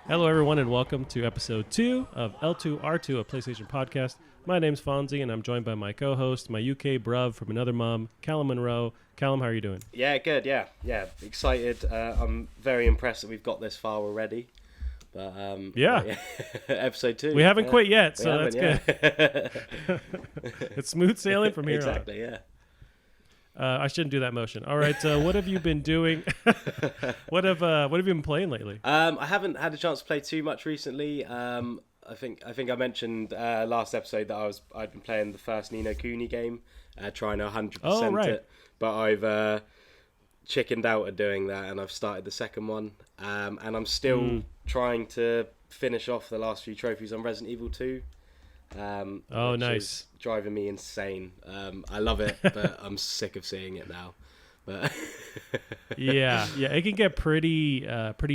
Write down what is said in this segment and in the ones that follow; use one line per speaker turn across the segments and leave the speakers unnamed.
Hello, everyone, and welcome to episode 2 of L2R2, a PlayStation podcast. My name's Fonzie, and I'm joined by my co-host, my UK bruv from another mum, Callum Monroe. Callum, how are you doing?
Yeah, good. Yeah. Excited. I'm very impressed that we've got this far already. But
Yeah.
episode 2.
We haven't quit yet, so that's
good.
It's smooth sailing from here
exactly,
on.
Yeah.
I shouldn't do that motion. All right, what have you been doing? What have you been playing lately?
I haven't had a chance to play too much recently. I think I mentioned last episode that I'd been playing the first Ni no Kuni game, trying to 100% it, but I've chickened out of doing that, and I've started the second one, and I'm still trying to finish off the last few trophies on Resident Evil 2. Which
nice.
Is driving me insane. I love it, but I'm sick of seeing it now. But
yeah, it can get pretty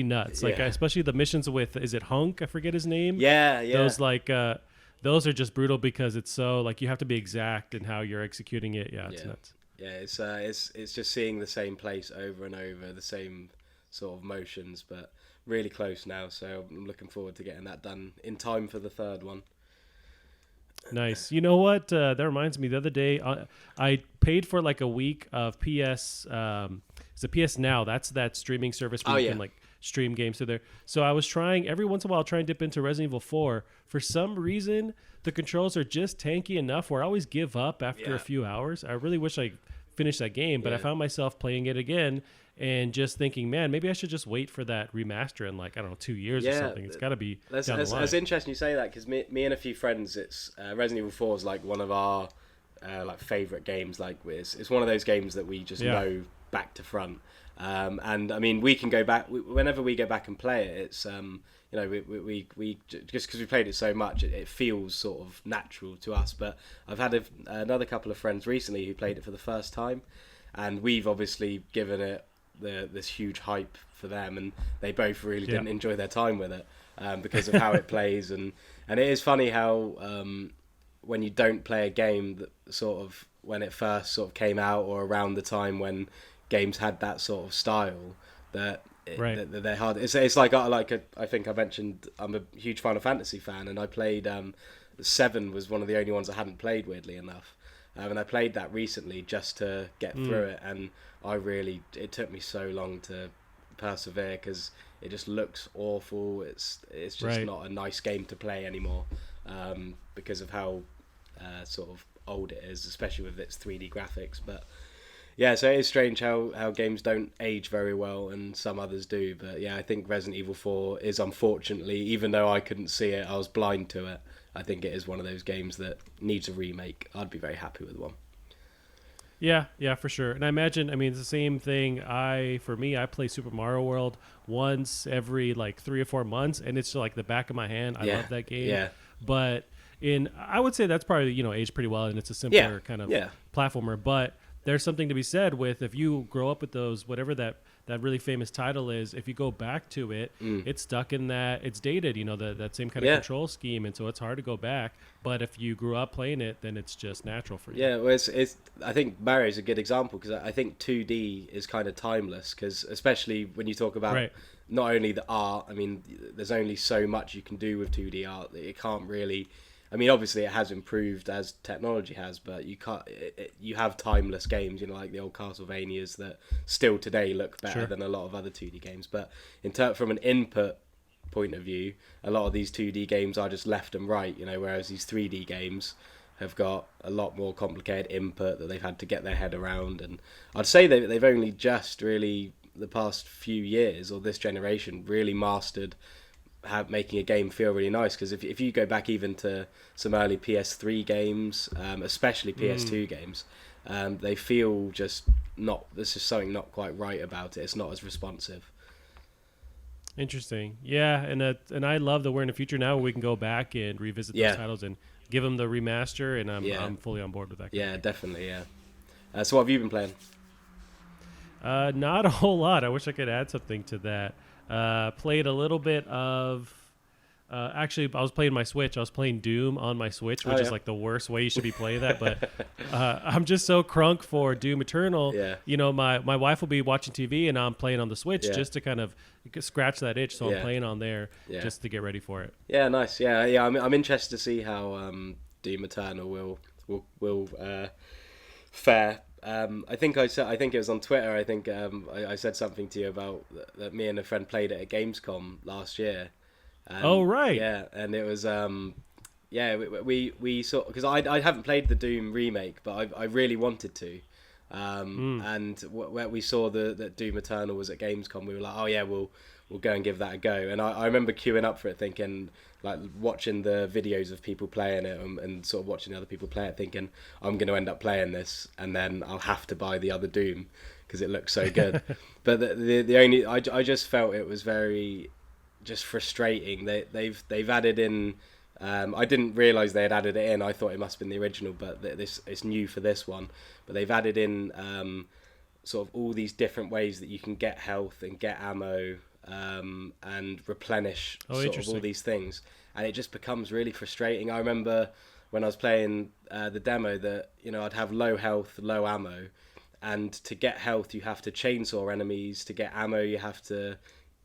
nuts. Like especially the missions with, is it Hunk? I forget his name.
Yeah.
Those are just brutal because it's so like you have to be exact in how you're executing it. Yeah, it's nuts.
Yeah, it's just seeing the same place over and over, the same sort of motions, but really close now. So I'm looking forward to getting that done in time for the third one.
Nice. You know what? That reminds me. The other day, I paid for like a week of PS. It's a PS Now. That's that streaming service where you can like stream games to there. So I was trying every once in a while, trying to dip into Resident Evil 4. For some reason, the controls are just tanky enough where I always give up after a few hours. I really wish I finished that game, but I found myself playing it again and just thinking, man, maybe I should just wait for that remaster in like, I don't know, 2 years or something. It's got to be down the line.
That's interesting you say that, because me and a few friends, it's Resident Evil 4 is like one of our like favorite games. Like it's one of those games that we just know back to front. And I mean, we can go back whenever we go back and play it. It's we just because we played it so much, it feels sort of natural to us. But I've had another couple of friends recently who played it for the first time, and we've obviously given it this huge hype for them, and they both really didn't enjoy their time with it because of how it plays. And it is funny how when you don't play a game that sort of when it first sort of came out, or around the time when games had that sort of style, that they're hard. It's like I think I mentioned I'm a huge Final Fantasy fan, and I played 7 was one of the only ones I hadn't played, weirdly enough. And I played that recently just to get through it, and it took me so long to persevere because it just looks awful. It's just not a nice game to play anymore because of how sort of old it is, especially with its 3D graphics. But yeah, so it is strange how games don't age very well, and some others do. But yeah, I think Resident Evil 4 is, unfortunately, even though I couldn't see it, I was blind to it. I think it is one of those games that needs a remake. I'd be very happy with one.
Yeah, for sure. And I imagine, it's the same thing. For me, I play Super Mario World once every like 3 or 4 months, and it's like the back of my hand. I love that game. Yeah. But I would say that's probably, aged pretty well, and it's a simpler kind of platformer. But there's something to be said with, if you grow up with those, whatever that really famous title is, if you go back to it, it's stuck in that, it's dated, that same kind of control scheme, and so it's hard to go back. But if you grew up playing it, then it's just natural for you.
Yeah, well, it's I think Mario's a good example, because I think 2D is kind of timeless, because especially when you talk about not only the art, there's only so much you can do with 2D art. It can't really... obviously it has improved as technology has, but you can't. You have timeless games, like the old Castlevanias that still today look better than a lot of other 2D games. But from an input point of view, a lot of these 2D games are just left and right, whereas these 3D games have got a lot more complicated input that they've had to get their head around. And I'd say they've only just really, the past few years or this generation, really mastered making a game feel really nice. Because if you go back even to some early PS3 games, especially PS2 games, they feel just not... There's just something not quite right about it. It's not as responsive.
Interesting. Yeah, and I love that we're in the future now where we can go back and revisit those titles and give them the remaster, and I'm fully on board with that.
Yeah, definitely, yeah. So what have you been playing?
Not a whole lot. I wish I could add something to that. Played a little bit of Actually, I was playing my Switch. I was playing Doom on my Switch, which is like the worst way you should be playing that. But I'm just so crunk for Doom Eternal.
Yeah.
You know, my wife will be watching TV and I'm playing on the Switch just to kind of scratch that itch. So I'm playing on there just to get ready for it.
Yeah, nice. Yeah. I'm interested to see how Doom Eternal will fare. I think it was on Twitter. I think I said something to you about that me and a friend played it at Gamescom last year. And,
right.
Yeah, and it was we sort, because I haven't played the Doom remake, but I really wanted to. And when we saw that Doom Eternal was at Gamescom, we were like, oh yeah, we'll go and give that a go. And I remember queuing up for it, thinking, like, watching the videos of people playing it and sort of watching other people play it, thinking, I'm going to end up playing this and then I'll have to buy the other Doom because it looks so good. But the only I just felt it was very just frustrating. They've added in. I didn't realise they had added it in. I thought it must have been the original, but it's new for this one. But they've added in sort of all these different ways that you can get health and get ammo and replenish sort of all these things, and it just becomes really frustrating. I remember when I was playing the demo that, you know, I'd have low health, low ammo, and to get health you have to chainsaw enemies. To get ammo you have to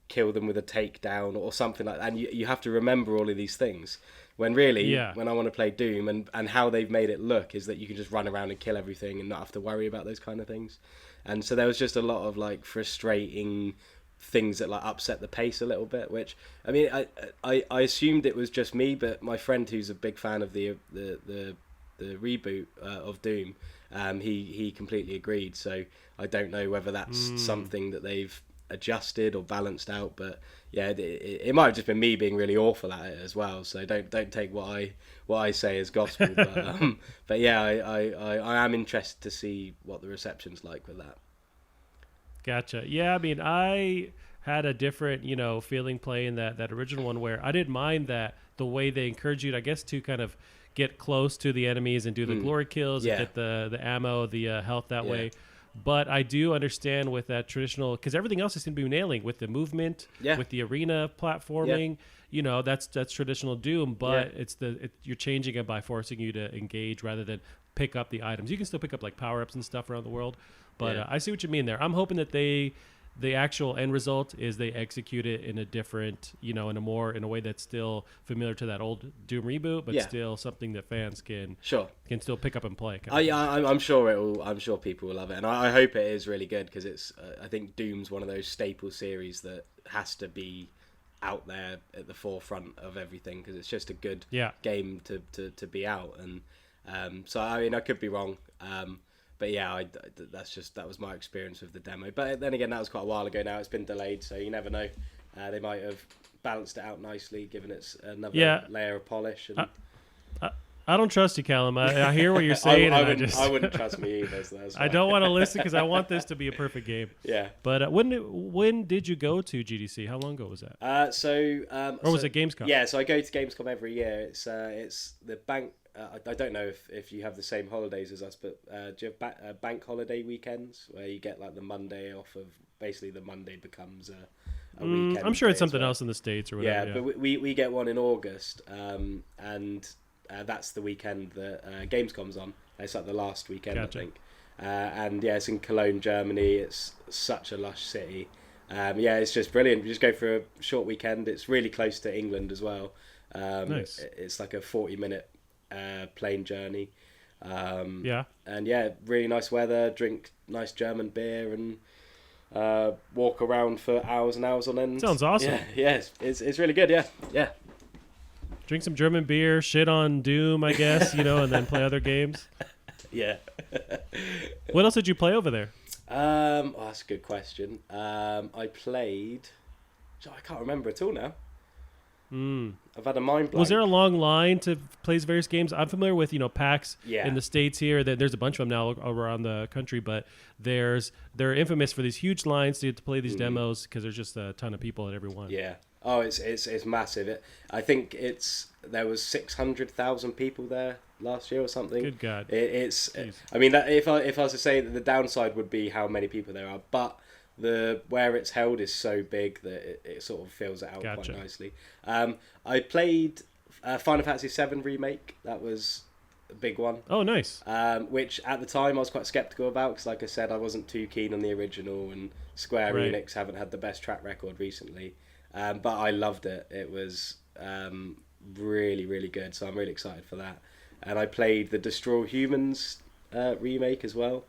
kill them with a takedown or something like that, and you have to remember all of these things, when really when I want to play Doom and how they've made it look is that you can just run around and kill everything and not have to worry about those kind of things. And so there was just a lot of like frustrating things that like upset the pace a little bit, which I mean I assumed it was just me, but my friend who's a big fan of the reboot of Doom, he completely agreed. So I don't know whether that's something that they've adjusted or balanced out, but yeah, it might have just been me being really awful at it as well. So don't take what I say as gospel. But yeah, I am interested to see what the reception's like with that.
Gotcha. Yeah, I mean, I had a different, feeling playing that original one, where I didn't mind that the way they encourage you, I guess, to kind of get close to the enemies and do the glory kills and get the ammo, the health that way. But I do understand with that traditional, because everything else is going to be nailing with the movement, with the arena platforming. That's traditional Doom, but you're changing it by forcing you to engage rather than pick up the items. You can still pick up like power-ups and stuff around the world, but I see what you mean there. I'm hoping that the actual end result is they execute it in a different, in a way that's still familiar to that old Doom reboot, but still something that fans can still pick up and play.
I'm sure people will love it, and I hope it is really good, because it's I think Doom's one of those staple series that has to be out there at the forefront of everything, because it's just a good game to be out. And so I mean, I could be wrong. But yeah, that was my experience with the demo. But then again, that was quite a while ago now. It's been delayed, so you never know. They might have balanced it out nicely, given it's another layer of polish. And
I don't trust you, Callum. I hear what you're saying.
I wouldn't trust me either. So
I don't want to listen, because I want this to be a perfect game.
Yeah.
But when did you go to GDC? How long ago was that? Or was it Gamescom?
Yeah, so I go to Gamescom every year. It's the bank. I don't know if you have the same holidays as us, but do you have bank holiday weekends where you get like the Monday off of, basically the Monday becomes a weekend?
I'm sure it's something else in the States or whatever.
Yeah, but we get one in August, and that's the weekend that Gamescom's on. It's like the last weekend, I think. And yeah, it's in Cologne, Germany. It's such a lush city. It's just brilliant. You just go for a short weekend. It's really close to England as well.
Nice.
It's like a 40-minute plane journey. And really nice weather, drink nice German beer, and walk around for hours and hours on end.
Sounds awesome.
It's really good. Yeah.
Drink some German beer, shit on Doom, I guess, and then play other games.
Yeah.
What else did you play over there?
That's a good question. I played, I can't remember at all now. I've had a mind blank.
Was there a long line to play these various games? I'm familiar with, PAX in the States here. There's a bunch of them now around the country, but they're infamous for these huge lines to play these demos, because there's just a ton of people at every one.
Yeah. Oh, it's massive. I think there was 600,000 people there last year or something.
Good God.
I mean, that if I was to say that the downside would be how many people there are, but the where it's held is so big that it sort of fills it out
Gotcha.
quite nicely. I played Final Fantasy VII Remake. That was a big one.
Oh, nice.
Which at the time I was quite skeptical about because, like I said, I wasn't too keen on the original, and Square Enix haven't had the best track record recently. But I loved it. It was really, really good. So I'm really excited for that. And I played the Destroy Humans remake as well.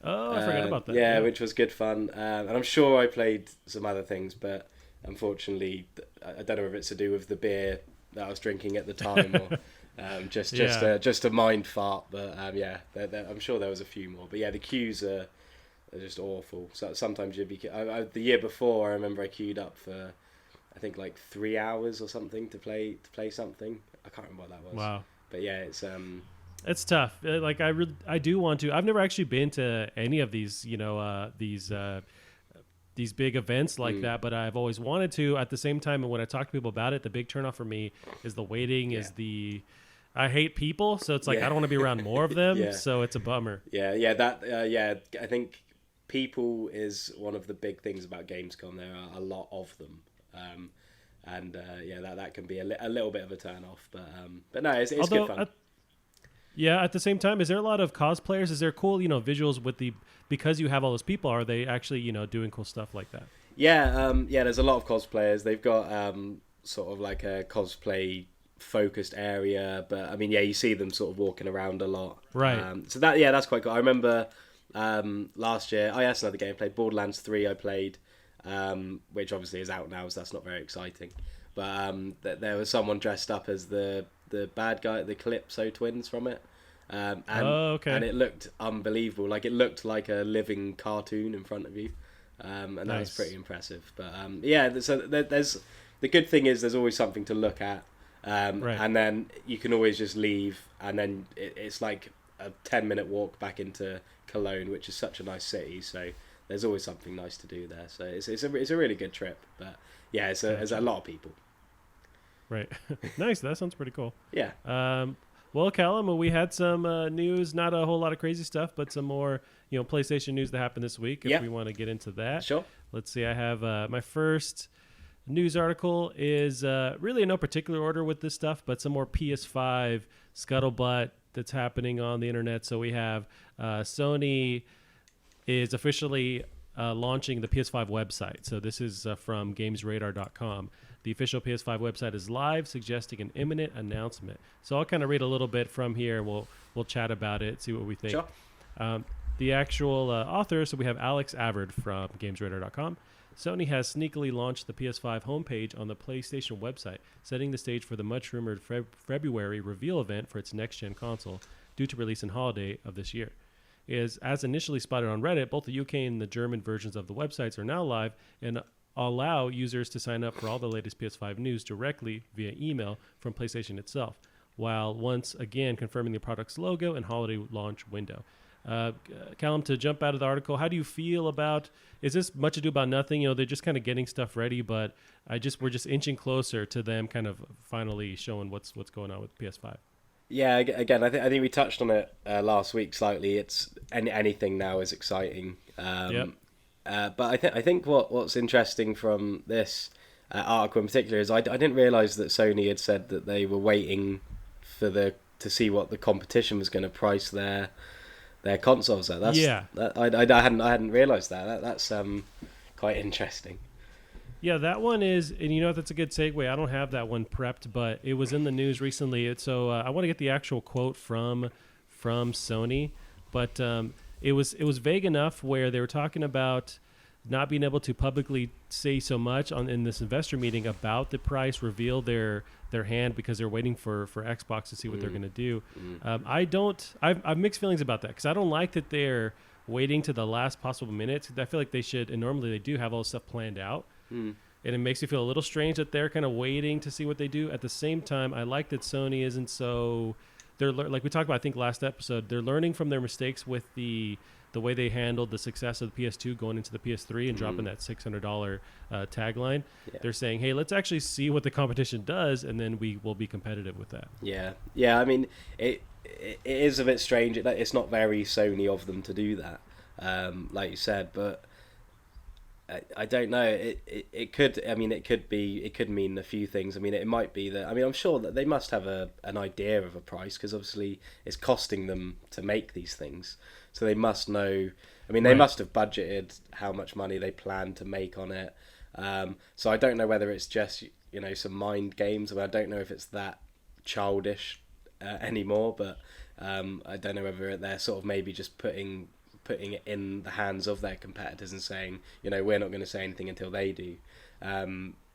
Oh, I forgot about that.
Yeah, which was good fun. And I'm sure I played some other things, but unfortunately, I don't know if it's to do with the beer that I was drinking at the time or just a mind fart. But I'm sure there was a few more. But yeah, the queues are just awful. So sometimes you'd be. The year before, I remember I queued up for, I think like 3 hours or something to play something. I can't remember what that was.
Wow.
But yeah,
it's tough. Like I do want to. I've never actually been to any of these, these big events like that, but I've always wanted to. At the same time, and when I talk to people about it, the big turnoff for me is the waiting. I hate people, so it's like I don't want to be around more of them. So it's a bummer.
I think people is one of the big things about Gamescom. There are a lot of them. That can be a little bit of a turn off, but no, it's good fun.
At the same time, is there a lot of cosplayers? Is there cool, visuals with because you have all those people? Are they actually, doing cool stuff like that?
There's a lot of cosplayers. They've got sort of like a cosplay focused area, but I mean, you see them sort of walking around a lot.
Right.
That's quite cool. I remember last year, that's another game I played, Borderlands 3 I played, which obviously is out now, so that's not very exciting. But there was someone dressed up as the bad guy, the Calypso twins from it. And it looked unbelievable. Like it looked like a living cartoon in front of you. And that was pretty impressive. But so there's the good thing is there's always something to look at. And then you can always just leave, and then it's like a 10-minute walk back into Cologne, which is such a nice city. So there's always something nice to do there. So it's a really good trip. But yeah, there's a lot of people.
Right. Nice. That sounds pretty cool.
Yeah.
Well, Callum, we had some news, not a whole lot of crazy stuff, but some more, PlayStation news that happened this week. If we want to get into that.
Sure.
Let's see. I have my first news article is really in no particular order with this stuff, but some more PS5 scuttlebutt that's happening on the internet. So we have Sony is officially launching the PS5 website. So this is from GamesRadar.com. The official PS5 website is live, suggesting an imminent announcement. So I'll kind of read a little bit from here. We'll chat about it, see what we think.
Sure.
The actual author, so we have Alex Avard from GamesRadar.com. Sony has sneakily launched the PS5 homepage on the PlayStation website, setting the stage for the much-rumored February reveal event for its next-gen console, due to release in holiday of this year. As initially spotted on Reddit, both the UK and the German versions of the websites are now live and allow users to sign up for all the latest PS5 news directly via email from PlayStation itself, while once again confirming the product's logo and holiday launch window. Callum, to jump out of the article, how do you feel about, is this much ado about nothing? They're just kind of getting stuff ready, but we're just inching closer to them kind of finally showing what's going on with PS5.
Yeah, again, I think we touched on it last week slightly. It's anything now is exciting. But I think what's interesting from this article in particular is I didn't realise that Sony had said that they were waiting to see what the competition was going to price their consoles at. I hadn't realised that. That's quite interesting.
Yeah, that one is, and that's a good segue. I don't have that one prepped, but it was in the news recently. So I want to get the actual quote from Sony, but it was vague enough where they were talking about not being able to publicly say so much in this investor meeting about the price, reveal their hand because they're waiting for Xbox to see what they're going to do. I've mixed feelings about that because I don't like that they're waiting to the last possible minute. I feel like they should, and normally they do have all this stuff planned out. And it makes me feel a little strange that they're kind of waiting to see what they do. At the same time, I like that Sony isn't so... They're like we talked about, I think, last episode. They're learning from their mistakes with the way they handled the success of the PS2 going into the PS3 and dropping that $600 tagline. Yeah. They're saying, hey, let's actually see what the competition does, and then we will be competitive with that.
Yeah. I mean, it is a bit strange. It's not very Sony of them to do that, like you said. But I don't know. It could. I mean, it could be. It could mean a few things. I mean, it might be that. I mean, I'm sure that they must have an idea of a price, because obviously it's costing them to make these things. So they must know. I mean, they must have budgeted how much money they plan to make on it. So I don't know whether it's just some mind games. I mean, I don't know if it's that childish anymore, but I don't know whether they're sort of maybe just putting it in the hands of their competitors and saying, we're not going to say anything until they do.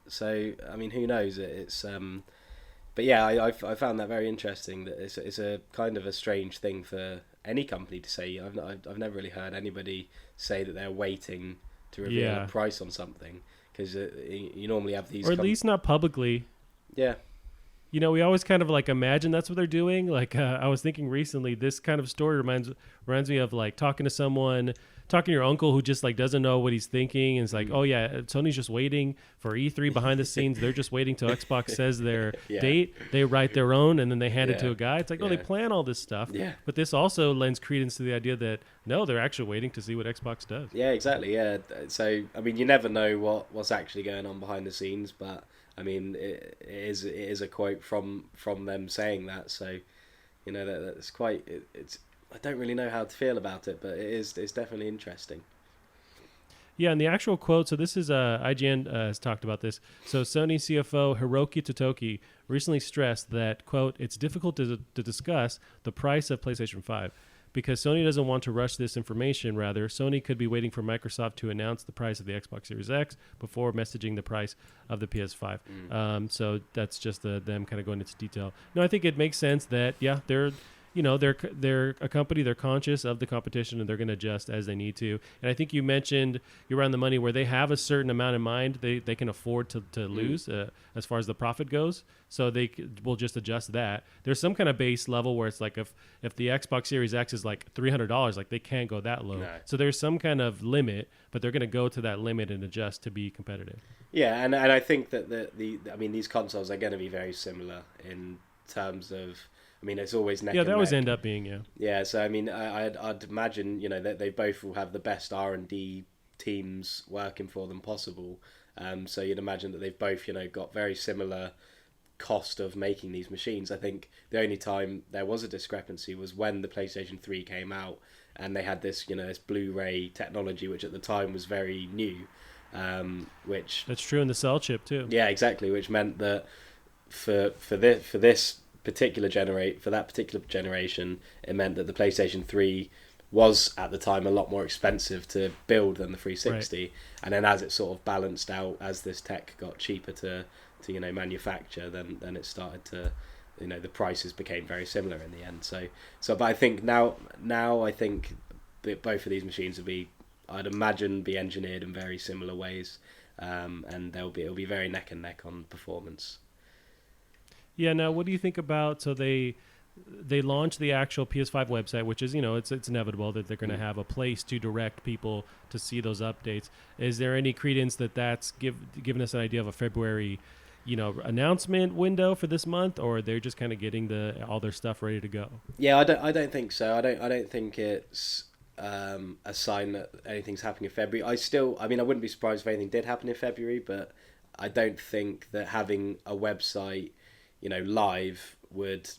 So I mean, who knows? But yeah, I found that very interesting. That it's a kind of a strange thing for any company to say. I've never really heard anybody say that they're waiting to reveal a price on something, because you normally have these,
or at least not publicly.
Yeah.
We always kind of like imagine that's what they're doing. Like I was thinking recently, this kind of story reminds me of like talking to your uncle who just like doesn't know what he's thinking, and it's like, oh yeah, Sony's just waiting for E3 behind the scenes. They're just waiting till Xbox says their date. They write their own, and then they hand it to a guy. It's like, oh, they plan all this stuff. Yeah. But this also lends credence to the idea that no, they're actually waiting to see what Xbox does.
Yeah, exactly. Yeah. So I mean, you never know what's actually going on behind the scenes, but I mean, it is a quote from them saying that. So, that's quite. It's I don't really know how to feel about it, but it's definitely interesting.
Yeah, and the actual quote. So this is IGN has talked about this. So Sony CFO Hiroki Totoki recently stressed that, quote, it's difficult to discuss the price of PlayStation 5. Because Sony doesn't want to rush this information. Rather, Sony could be waiting for Microsoft to announce the price of the Xbox Series X before messaging the price of the PS5. So that's just them kind of going into detail. No, I think it makes sense that, they're a company, they're conscious of the competition, and they're going to adjust as they need to. And I think you mentioned you're around the money where they have a certain amount in mind they can afford to lose as far as the profit goes. So they will just adjust that. There's some kind of base level where it's like if the Xbox Series X is like $300, like they can't go that low. No. So there's some kind of limit, but they're going to go to that limit and adjust to be competitive.
Yeah, and I think that these consoles are going to be very similar in terms of. I mean, it's always neck and neck.
Yeah, they always end up being,
Yeah, so I mean, I'd imagine, that they both will have the best R&D teams working for them possible. So you'd imagine that they've both, got very similar cost of making these machines. I think the only time there was a discrepancy was when the PlayStation 3 came out and they had this, this Blu-ray technology, which at the time was very new. Which
that's true in the cell chip too.
Yeah, exactly. Which meant that for that particular generation, it meant that the PlayStation 3 was at the time a lot more expensive to build than the 360. Right. And then as it sort of balanced out, as this tech got cheaper to manufacture, then it started to, the prices became very similar in the end. So but I think now I think that both of these machines I'd imagine be engineered in very similar ways, and it'll be very neck and neck on performance.
Yeah. Now, what do you think about? So they launched the actual PS5 website, which is it's inevitable that they're going to have a place to direct people to see those updates. Is there any credence that that's giving us an idea of a February, announcement window for this month, or they're just kind of getting all their stuff ready to go?
Yeah, I don't think so. I don't think it's a sign that anything's happening in February. I wouldn't be surprised if anything did happen in February, but I don't think that having a website live would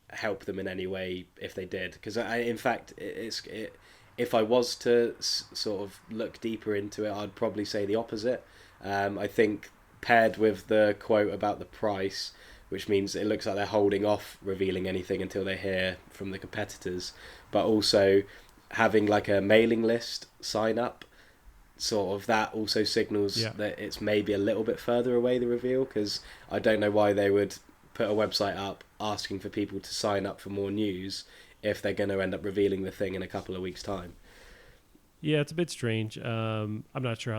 help them in any way if they did, because in fact if I was to sort of look deeper into it, I'd probably say the opposite. I think paired with the quote about the price, which means it looks like they're holding off revealing anything until they hear from the competitors, but also having like a mailing list sign up, sort of that also signals that it's maybe a little bit further away, the reveal, because I don't know why they would put a website up asking for people to sign up for more news if they're going to end up revealing the thing in a couple of weeks' time.
Yeah, it's a bit strange. I'm not sure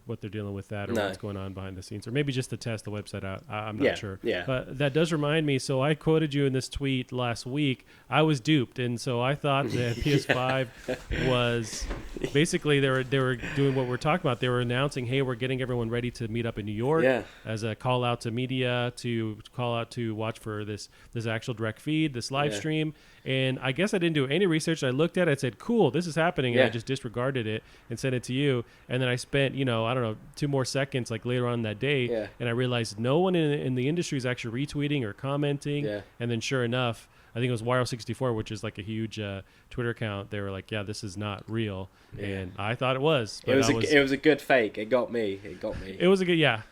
what they're dealing with that, or what's going on behind the scenes, or maybe just to test the website out. I'm not sure. Yeah. But that does remind me. So I quoted you in this tweet last week. I was duped, and so I thought that PS5 was basically they were doing what we're talking about. They were announcing, hey, we're getting everyone ready to meet up in New York as a call out to media, to call out to watch for this actual direct feed, this live stream. And I guess I didn't do any research. I looked at it, I said, cool, this is happening. And I just disregarded it and sent it to you. And then I spent, I don't know, 2 more seconds like later on that day. And I realized no one in the industry is actually retweeting or commenting. And then sure enough, I think it was Wario64, which is like a huge Twitter account. They were like, yeah, this is not real. And I thought it was. But
it was a good fake. It got me.
It was a good,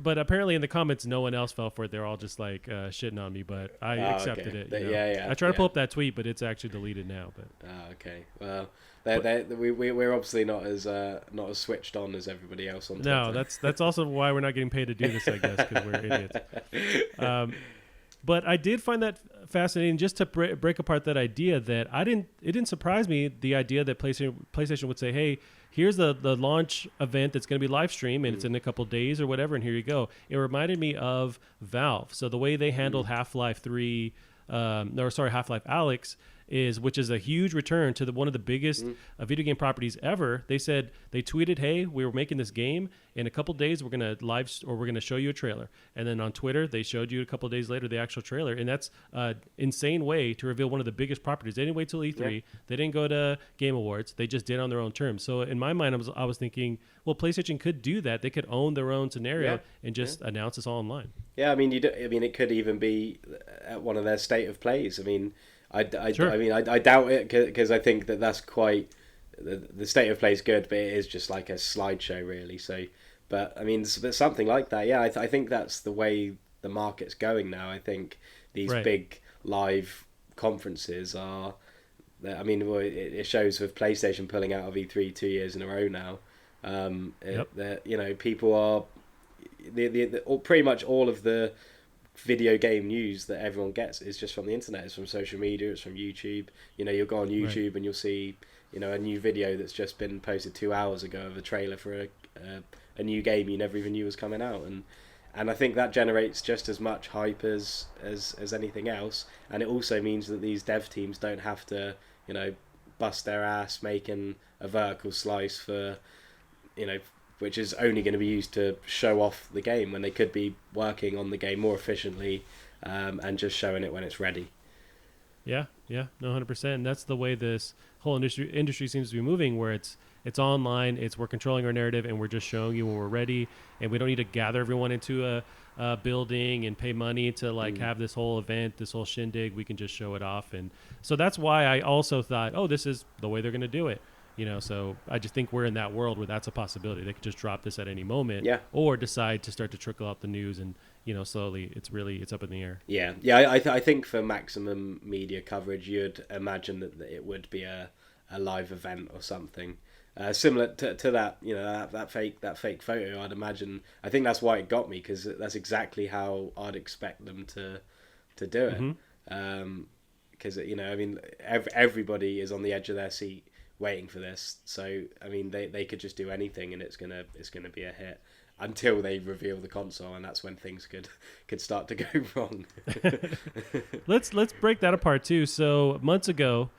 but apparently in the comments, no one else fell for it. They're all just like shitting on me, but I accepted it. I tried to pull up that tweet, but it's actually deleted now. But
okay. Well, we're obviously not as switched on as everybody else on Twitter.
No, that's also why we're not getting paid to do this, I guess, because we're idiots. But I did find that fascinating, just to break apart that idea that it didn't surprise me, the idea that PlayStation would say, hey, here's the launch event that's going to be live stream and it's in a couple days or whatever, and here you go. It reminded me of Valve. So the way they handled Half-Life 3, Half-Life Alyx, which is a huge return to one of the biggest video game properties ever. They said, they tweeted, hey, we were making this game. In a couple days, we're going to show you a trailer. And then on Twitter, they showed you a couple days later the actual trailer. And that's an insane way to reveal one of the biggest properties. They didn't wait till E3. Yeah. They didn't go to Game Awards. They just did on their own terms. So in my mind, I was thinking, well, PlayStation could do that. They could own their own scenario and just announce this all online.
Yeah, I mean, it could even be at one of their state of plays. I mean, I doubt it, because I think that's quite the state of play is good, but it is just like a slideshow really. So, but I mean, something like that. Yeah, I think that's the way the market's going now. I think these big live conferences are. I mean, it shows with PlayStation pulling out of E3 2 years in a row now. People are pretty much all of the video game news that everyone gets is just from the internet. It's from social media, it's from YouTube. You'll go on YouTube and you'll see a new video that's just been posted 2 hours ago of a trailer for a new game you never even knew was coming out, and I think that generates just as much hype as anything else. And it also means that these dev teams don't have to bust their ass making a vertical slice for which is only going to be used to show off the game, when they could be working on the game more efficiently and just showing it when it's ready.
Yeah, no, 100%. And that's the way this whole industry seems to be moving, where it's online, we're controlling our narrative, and we're just showing you when we're ready, and we don't need to gather everyone into a building and pay money to have this whole event, this whole shindig. We can just show it off. And so that's why I also thought, oh, this is the way they're going to do it. So I just think we're in that world where that's a possibility. They could just drop this at any moment, or decide to start to trickle out the news, and slowly it's up in the air.
I think for maximum media coverage, you'd imagine that it would be a live event or something similar to that. That fake photo. I'd imagine. I think that's why it got me, because that's exactly how I'd expect them to do it. Because I mean, everybody is on the edge of their seat waiting for this. So I mean, they could just do anything and it's gonna be a hit until they reveal the console, and that's when things could start to go wrong.
Let's break that apart too. So months ago,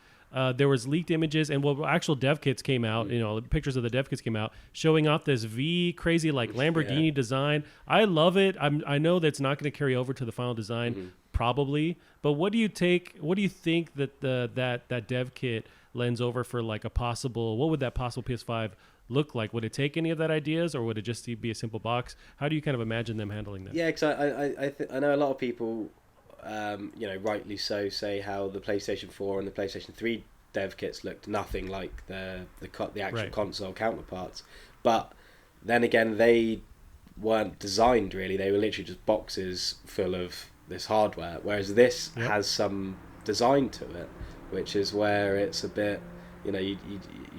there was leaked images, and actual dev kits came out. Pictures of the dev kits came out showing off this crazy Lamborghini design. I love it. I know that's not going to carry over to the final design, probably. But what do you think that that dev kit lends over for a possible? What would that possible PS5 look like? Would it take any of that ideas, or would it just be a simple box? How do you kind of imagine them handling that?
Yeah, because I know a lot of people, rightly so, say how the PlayStation 4 and the PlayStation 3 dev kits looked nothing like the actual console counterparts. But then again, they weren't designed really. They were literally just boxes full of this hardware, whereas this has some design to it, which is where it's a bit, you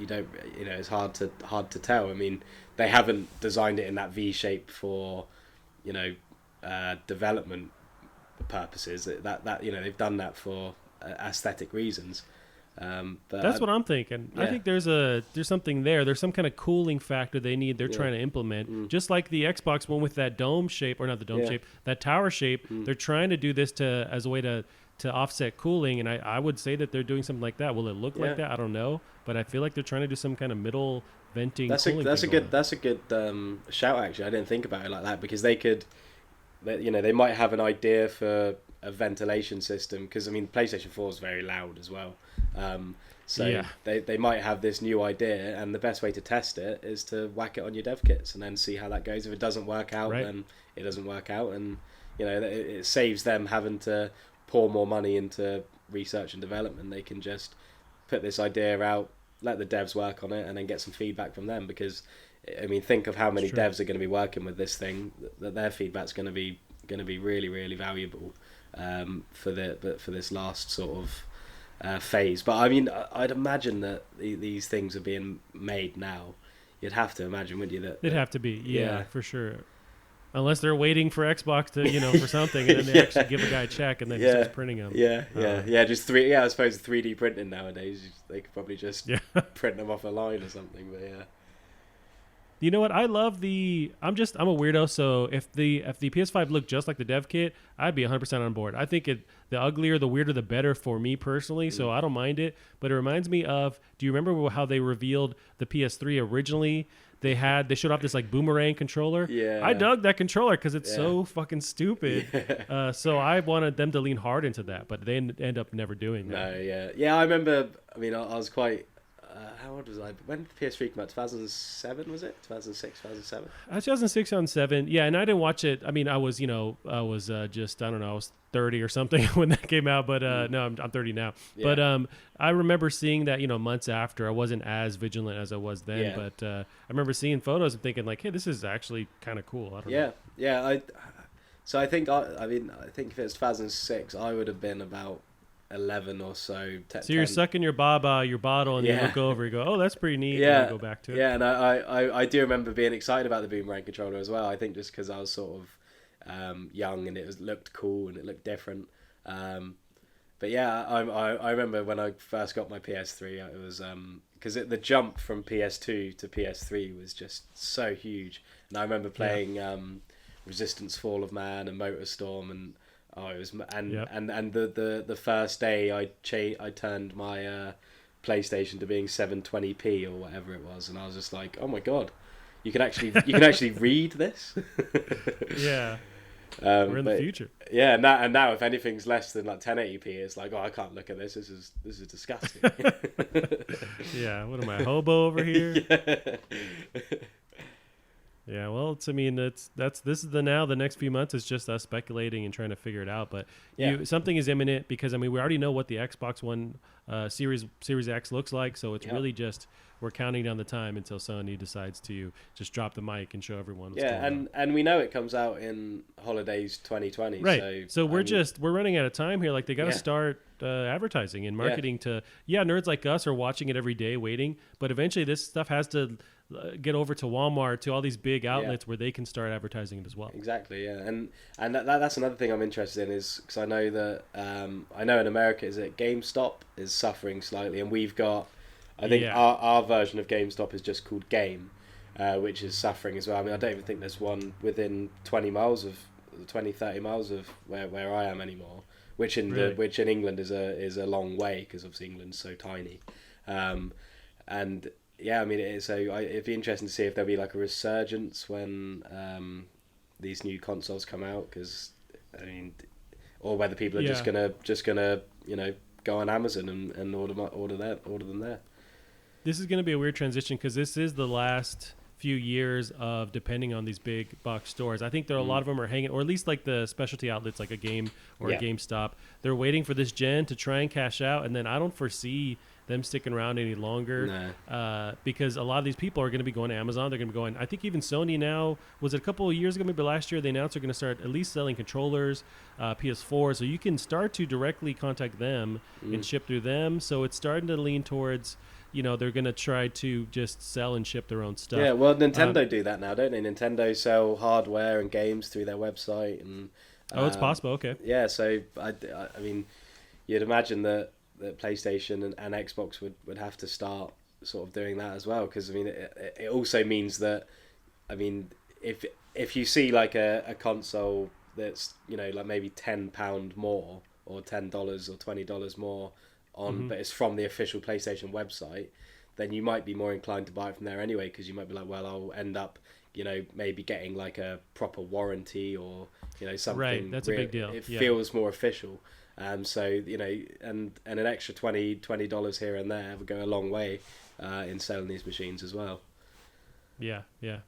don't, it's hard to tell. I mean, they haven't designed it in that V shape for, development purposes. That they've done that for aesthetic reasons. But
that's what I'm thinking. I think there's something there. There's some kind of cooling factor they're trying to implement. Just like the Xbox one with that dome shape, or not the dome shape, that tower shape. They're trying to do this as a way to offset cooling, and I would say that they're doing something like that. Will it look like that? I don't know, but I feel like they're trying to do some kind of middle venting. That's a
good shout. Actually, I didn't think about it like that, because they might have an idea for a ventilation system, because I mean PlayStation 4 is very loud as well. So they might have this new idea, and the best way to test it is to whack it on your dev kits and then see how that goes. If it doesn't work out, then it doesn't work out, and it saves them having to pour more money into research and development. They can just put this idea out, let the devs work on it, and then get some feedback from them. Because I mean, think of how many devs are going to be working with this thing. That their feedback's going to be really, really valuable for this last sort of phase. But I mean, I'd imagine that these things are being made now. You'd have to imagine, wouldn't you?
They'd have to be, for sure. Unless they're waiting for Xbox to, for something, and then they actually give a guy a check, and then he starts printing them.
Just I suppose 3D printing nowadays, they could probably just print them off a line or something. But
you know what? I love I'm a weirdo. So if the PS5 looked just like the dev kit, I'd be 100% on board. I think the uglier, the weirder, the better for me personally. So I don't mind it. But it reminds me of, do you remember how they revealed the PS3 originally? They showed off this like boomerang controller. Yeah. I dug that controller because it's so fucking stupid. Yeah. So I wanted them to lean hard into that, but they end up never doing that.
No, yeah. I remember. I mean, I was quite. How old was I? When did PS3 come out? 2007 was it? 2006, 2007.
2006, 2007. Yeah, and I didn't watch it. I mean, I was just I don't know. I was 30 or something when that came out, but no, I'm 30 now. Yeah. But I remember seeing that months after. I wasn't as vigilant as I was then, but I remember seeing photos and thinking like, hey, this is actually kind of cool. I don't know.
Yeah. So I think I think if it's 2006, I would have been about 11 or so.
So you're sucking your bottle, and you look over, you go, oh, that's pretty neat. And you go back to it.
Yeah, and I do remember being excited about the boomerang controller as well. I think just because I was sort of young, and it looked cool and it looked different. But yeah, I remember when I first got my PS3, it was because the jump from PS2 to PS3 was just so huge, and I remember playing Resistance: Fall of Man and MotorStorm, and it was and the first day I turned my PlayStation to being 720p or whatever it was, and I was just like, oh my god, you can actually read this.
Yeah. We're in the future.
Yeah, and now if anything's less than like 1080p, it's like, oh, I can't look at this. This is disgusting.
Yeah, what am I, hobo over here? Yeah, well, this is the next few months is just us speculating and trying to figure it out. But something is imminent, because I mean, we already know what the Xbox One Series X looks like, so it's really just we're counting down the time until Sony decides to just drop the mic and show everyone what's going on.
And we know it comes out in holidays 2020.
Right. So we're running out of time here. Like, they got to start advertising and marketing to nerds like us are watching it every day, waiting. But eventually, this stuff has to get over to Walmart, to all these big outlets where they can start advertising it as well.
Exactly, yeah. And that's another thing I'm interested in, is because I know that I know in America, is it GameStop is suffering slightly, and we've got, I think our version of GameStop is just called Game, which is suffering as well. I mean, I don't even think there's one within 20, 30 miles of where I am anymore, which in England is a long way, because obviously England's so tiny. And yeah, I mean, it'd be interesting to see if there'll be like a resurgence when these new consoles come out, because I mean, or whether people are just gonna go on Amazon and order them there.
This is gonna be a weird transition, because this is the last few years of depending on these big box stores. I think there are a lot of them are hanging, or at least like the specialty outlets like a Game or a GameStop. They're waiting for this gen to try and cash out, and then I don't foresee them sticking around any longer, because a lot of these people are going to be going to Amazon. They're going to be going, I think even Sony now, was it a couple of years ago, maybe last year, they announced they're going to start at least selling controllers, PS4, so you can start to directly contact them and ship through them. So it's starting to lean towards, they're going to try to just sell and ship their own stuff.
Yeah, well, Nintendo do that now, don't they? Nintendo sell hardware and games through their website. And
it's possible, okay.
Yeah, so I mean, you'd imagine that PlayStation and Xbox would have to start sort of doing that as well, because I mean, it also means that, I mean, if you see like a console that's like maybe £10 more or $10 or $20 more on, but it's from the official PlayStation website, then you might be more inclined to buy it from there anyway, because you might be like, well, I'll end up, maybe getting like a proper warranty or, something.
Right, that's a big deal.
It feels more official. So, and an extra $20 here and there would go a long way in selling these machines as well.
Yeah.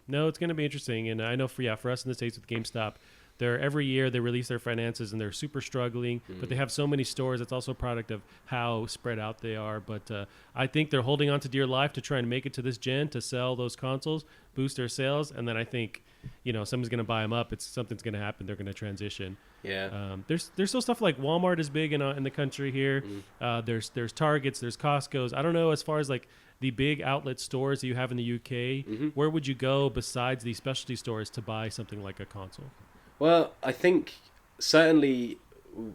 No, it's going to be interesting. And I know for us in the States with GameStop, every year they release their finances and they're super struggling, but they have so many stores. It's also a product of how spread out they are. But I think they're holding on to dear life to try and make it to this gen to sell those consoles, boost their sales. And then I think, someone's going to buy them up. Something's going to happen. They're going to transition.
Yeah.
There's still stuff like Walmart is big in the country here. There's Targets, there's Costco's. I don't know, as far as like the big outlet stores that you have in the UK, where would you go besides these specialty stores to buy something like a console?
Well, I think certainly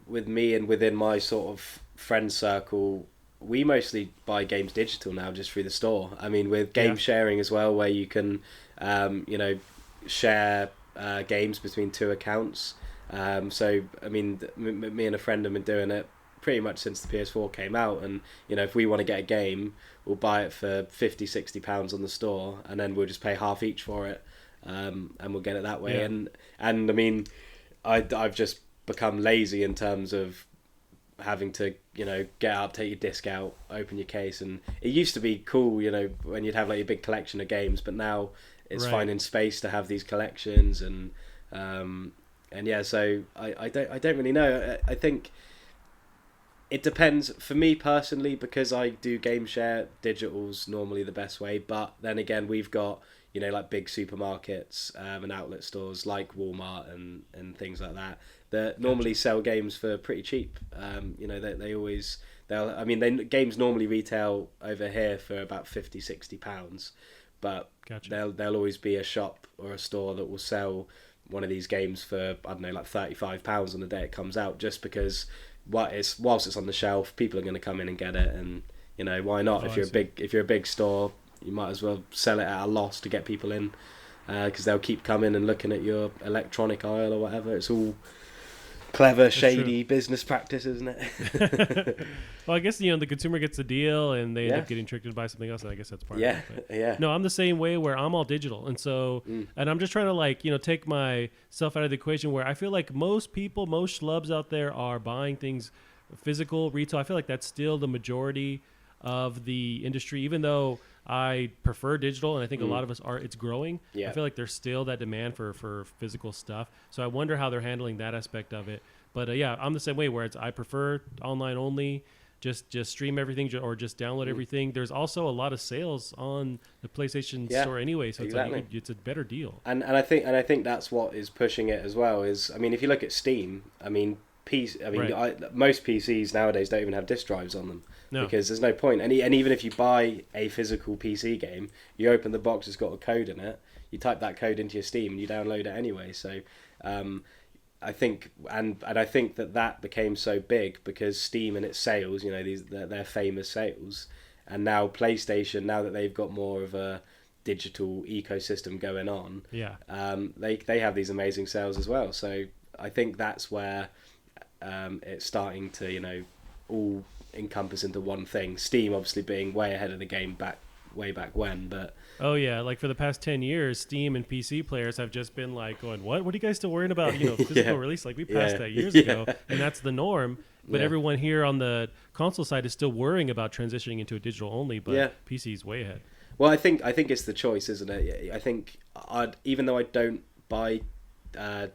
with me and within my sort of friend circle, we mostly buy games digital now just through the store. I mean, with game sharing as well, where you can, share games between two accounts. So, I mean, me and a friend have been doing it pretty much since the PS4 came out. And, if we want to get a game, we'll buy it for £50-60 on the store, and then we'll just pay half each for it. And we'll get it that way. And I mean, I've just become lazy in terms of having to, get up, take your disc out, open your case. And it used to be cool, when you'd have like a big collection of games, but now it's finding space to have these collections. And yeah, so I don't really know. I think it depends. For me personally, because I do game share, digital's normally the best way. But then again, we've got, like big supermarkets and outlet stores like Walmart and things like that normally sell games for pretty cheap. Games normally retail over here for about £50-60, but there'll always be a shop or a store that will sell one of these games for, I don't know, like £35 on the day it comes out, just because whilst it's on the shelf, people are going to come in and get it. And why not? If you're a big store, you might as well sell it at a loss to get people in, because they'll keep coming and looking at your electronic aisle or whatever. It's all clever, shady business practice, isn't it?
Well, I guess the consumer gets the deal and they end up getting tricked to buy something else, and I guess that's part of it. But no, I'm the same way, where I'm all digital, and so and I'm just trying to take myself out of the equation, where I feel like most schlubs out there are buying things physical, retail. I feel like that's still the majority of the industry, even though I prefer digital, and I think a lot of us are. It's growing. I feel like there's still that demand for physical stuff. So I wonder how they're handling that aspect of it. But I'm the same way, where I prefer online only, just stream everything or just download everything. There's also a lot of sales on the PlayStation Store anyway, so it's a better deal. And
I think that's what is pushing it as well. Is, I mean, if you look at Steam, most PCs nowadays don't even have disk drives on them. No. Because there's no point. And even if you buy a physical PC game, you open the box, it's got a code in it. You type that code into your Steam and you download it anyway. So I think I think that became so big because Steam and its sales, their famous sales, and now PlayStation, now that they've got more of a digital ecosystem going on, they have these amazing sales as well. So I think that's where it's starting to all encompass into one thing. Steam obviously being way ahead of the game way back when, but
like for the past 10 years, Steam and PC players have just been like going, what are you guys still worrying about physical release? Like we passed that years ago, and that's the norm. But everyone here on the console side is still worrying about transitioning into a digital only, but PC's way ahead.
Well, I think it's the choice, isn't it? I think even though I don't buy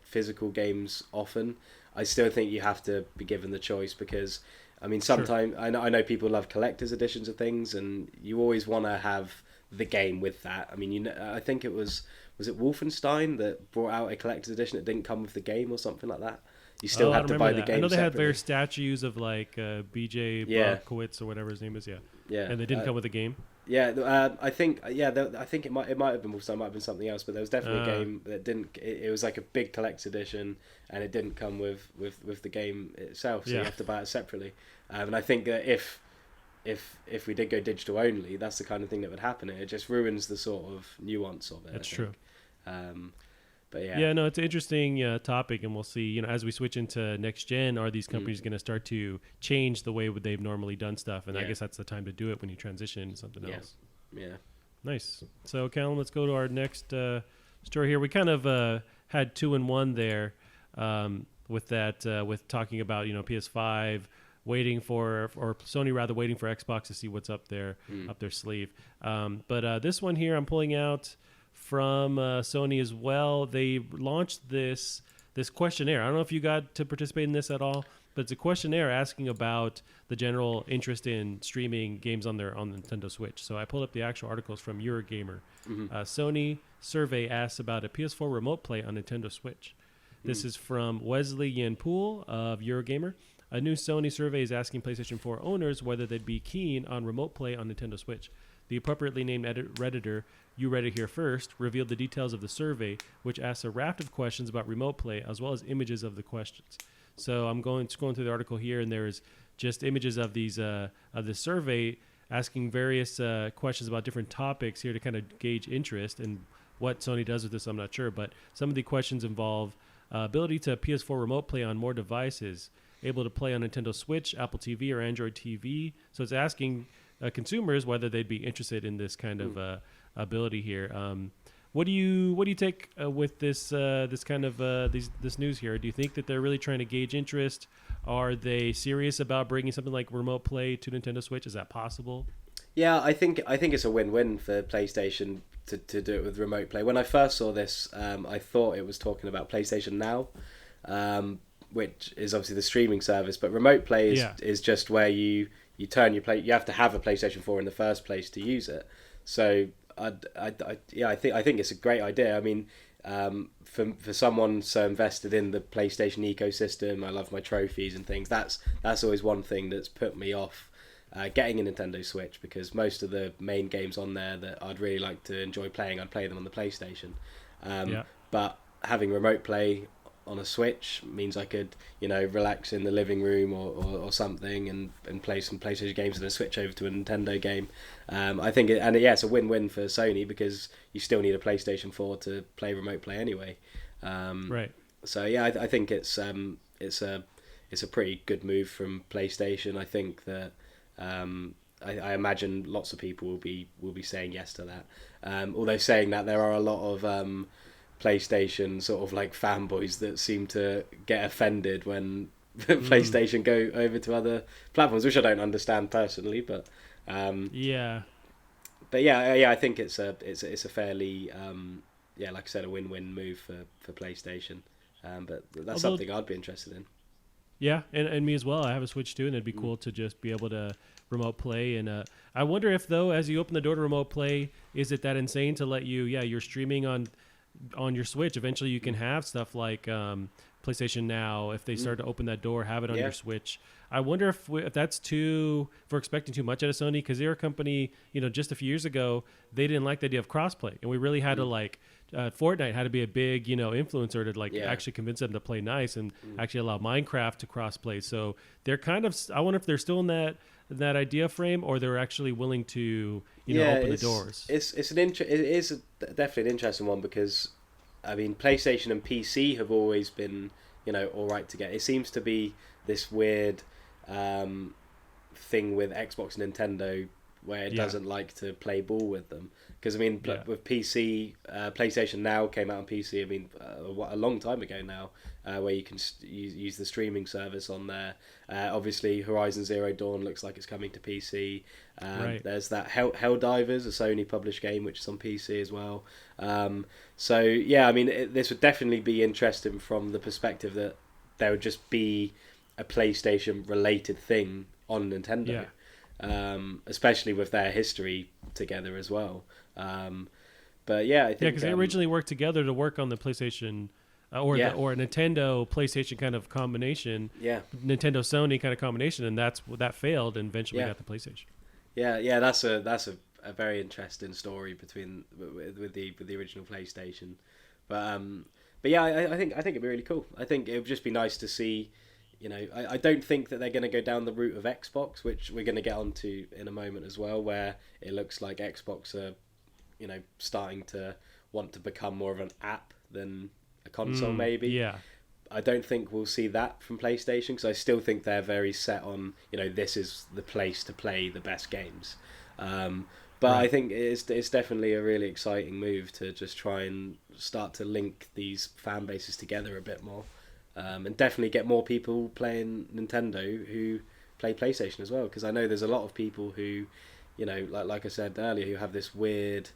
physical games often, I still think you have to be given the choice, because I mean, sometimes I know people love collector's editions of things, and you always want to have the game with that. I mean, I think it was it Wolfenstein that brought out a collector's edition that didn't come with the game or something like that. You still had to buy the game.
I know they
separately.
had various statues of like BJ Blazkowicz or whatever his name is. And they didn't come with the game.
I think it might have been Wolfenstein, might have been something else, but there was definitely a game that didn't. It was like a big collector's edition, and it didn't come with the game itself, so you have to buy it separately. And I think that if we did go digital only, that's the kind of thing that would happen. It just ruins the sort of nuance of it.
That's true.
But
no, it's an interesting topic, and we'll see. As we switch into next gen, are these companies going to start to change the way they've normally done stuff? And I guess that's the time to do it when you transition into something else.
Yeah.
Nice. So, Callum, let's go to our next story here. We kind of had 2 in 1 there with that, with talking about, PS5 waiting for, or Sony rather waiting for Xbox to see what's up their sleeve. But this one here I'm pulling out from Sony as well. They launched this questionnaire. I don't know if you got to participate in this at all, but it's a questionnaire asking about the general interest in streaming games on Nintendo Switch. So I pulled up the actual articles from Eurogamer. Sony survey asks about a PS4 remote play on Nintendo Switch. This is from Wesley Yanpool of Eurogamer. A new Sony survey is asking PlayStation 4 owners whether they'd be keen on remote play on Nintendo Switch. The appropriately named Redditor, You Read It Here First, revealed the details of the survey, which asks a raft of questions about remote play as well as images of the questions. So I'm scrolling through the article here, and there's just images of these of the survey asking various questions about different topics here to kind of gauge interest. And what Sony does with this, I'm not sure, but some of the questions involve ability to PS4 remote play on more devices, able to play on Nintendo Switch, Apple TV, or Android TV. So it's asking consumers whether they'd be interested in this kind of ability here. What do you take with this kind of this news here? Do you think that they're really trying to gauge interest? Are they serious about bringing something like remote play to Nintendo Switch? Is that possible?
Yeah, I think it's a win-win for PlayStation to do it with remote play. When I first saw this, I thought it was talking about PlayStation Now, which is obviously the streaming service. But remote play is just where you turn your play. You have to have a PlayStation 4 in the first place to use it. So I think it's a great idea. I mean, for someone so invested in the PlayStation ecosystem, I love my trophies and things. That's always one thing that's put me off getting a Nintendo Switch, because most of the main games on there that I'd really like to enjoy playing, I'd play them on the PlayStation. But having remote play on a Switch means I could, relax in the living room or something and play some PlayStation games and then switch over to a Nintendo game. I think it's a win-win for Sony, because you still need a PlayStation 4 to play remote play anyway.
Right.
So yeah, I think it's a pretty good move from PlayStation. I think that I imagine lots of people will be saying yes to that. Although saying that, there are a lot of PlayStation sort of like fanboys that seem to get offended when PlayStation go over to other platforms, which I don't understand personally, but I think it's a fairly like I said, a win-win move for PlayStation, but that's something I'd be interested in.
Yeah, and me as well. I have a Switch too, and it'd be cool to just be able to remote play. And I wonder if, though, as you open the door to remote play, is it that insane to let you're streaming on your Switch? Eventually you can have stuff like PlayStation Now, if they start to open that door, have it on your Switch. I wonder if that's if we're expecting too much out of Sony, because they're a company, just a few years ago, they didn't like the idea of crossplay, and we really had to Fortnite had to be a big, influencer to actually convince them to play nice and actually allow Minecraft to crossplay. So they're kind of, I wonder if they're still in that idea frame, or they're actually willing to, open the doors.
It is definitely an interesting one, because I mean, PlayStation and PC have always been, all right together. It seems to be this weird thing with Xbox and Nintendo where it doesn't like to play ball with them. Because I mean, with PC, PlayStation Now came out on PC. I mean, a long time ago now, where you can use the streaming service on there. Obviously, Horizon Zero Dawn looks like it's coming to PC. There's that Helldivers, a Sony published game, which is on PC as well. So yeah, I mean, this would definitely be interesting from the perspective that there would just be a PlayStation related thing on Nintendo. Especially with their history together as well. But yeah, I think
because they originally worked together to work on the PlayStation or a Nintendo PlayStation kind of combination. Nintendo Sony kind of combination, and that failed, and eventually got the PlayStation.
Yeah, that's a very interesting story with the original PlayStation. But yeah, I think it'd be really cool. I think it would just be nice to see. I don't think that they're going to go down the route of Xbox, which we're going to get onto in a moment as well, where it looks like Xbox are, starting to want to become more of an app than a console, maybe.
Yeah.
I don't think we'll see that from PlayStation, because I still think they're very set on, this is the place to play the best games. But I think it's definitely a really exciting move to just try and start to link these fan bases together a bit more, and definitely get more people playing Nintendo who play PlayStation as well. Because I know there's a lot of people who, like I said earlier, who have this weird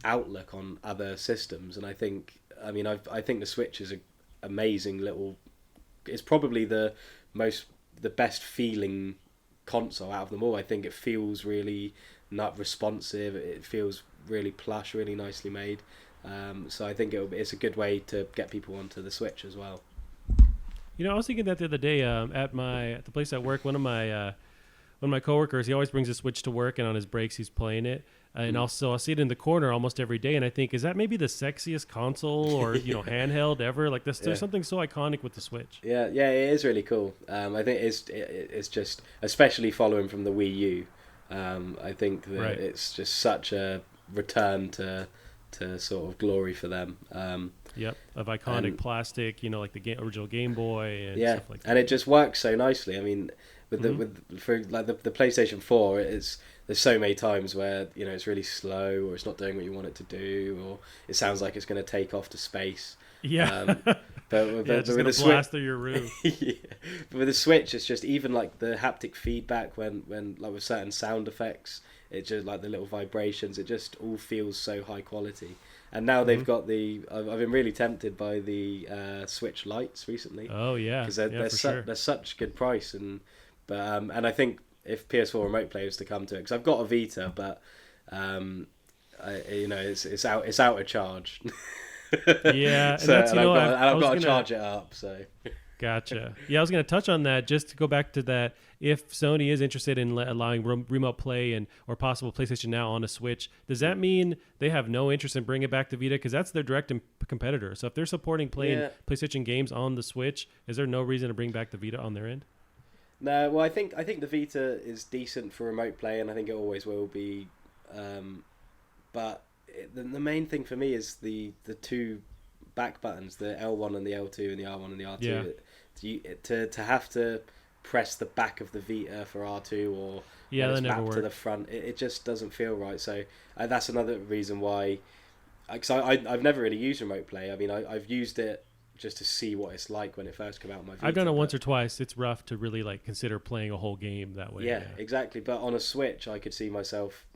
outlook on other systems. And I think the Switch is an amazing little. It's probably the best feeling console out of them all. I think it feels really not responsive. It feels really plush, really nicely made. So I think it's a good way to get people onto the Switch as well.
I was thinking that the other day at the place at work. One of my coworkers, he always brings a Switch to work, and on his breaks he's playing it. And also I'll see it in the corner almost every day, and I think, is that maybe the sexiest console or handheld ever? Like there's something so iconic with the Switch.
Yeah, it is really cool. I think it's just, especially following from the Wii U. I think that it's just such a return to sort of glory for them.
Of iconic plastic, like the original Game Boy and stuff like that.
And it just works so nicely. I mean, for the PlayStation 4, there's so many times where it's really slow, or it's not doing what you want it to do, or it sounds like it's going to take off to space.
But with the Switch, through your roof.
But with the Switch, it's just even like the haptic feedback when like with certain sound effects, it just like the little vibrations, it just all feels so high quality. And now they've got I've been really tempted by the Switch Lights recently.
Oh yeah,
because they're such good price, and I think if PS4 remote play is to come to it, because I've got a Vita, but it's out of charge.
Yeah,
so, and I've got to charge it up. So
gotcha. Yeah, I was going to touch on that, just to go back to that. If Sony is interested in allowing remote play or possible PlayStation Now on a Switch, does that mean they have no interest in bringing it back to Vita? Because that's their direct competitor. So if they're supporting playing PlayStation games on the Switch, is there no reason to bring back the Vita on their end?
No, well, I think the Vita is decent for remote play, and I think it always will be. But the main thing for me is the two back buttons, the L1 and the L2, and the R1 and the R2. Yeah. To have to press the back of the Vita for R2 or when it's back to the front, it just doesn't feel right. So that's another reason why. Because I've never really used remote play. I mean, I've used it just to see what it's like when it first came out on my Vita.
I've done it once or twice. It's rough to really consider playing a whole game that way.
Yeah, exactly. But on a Switch, I could see myself,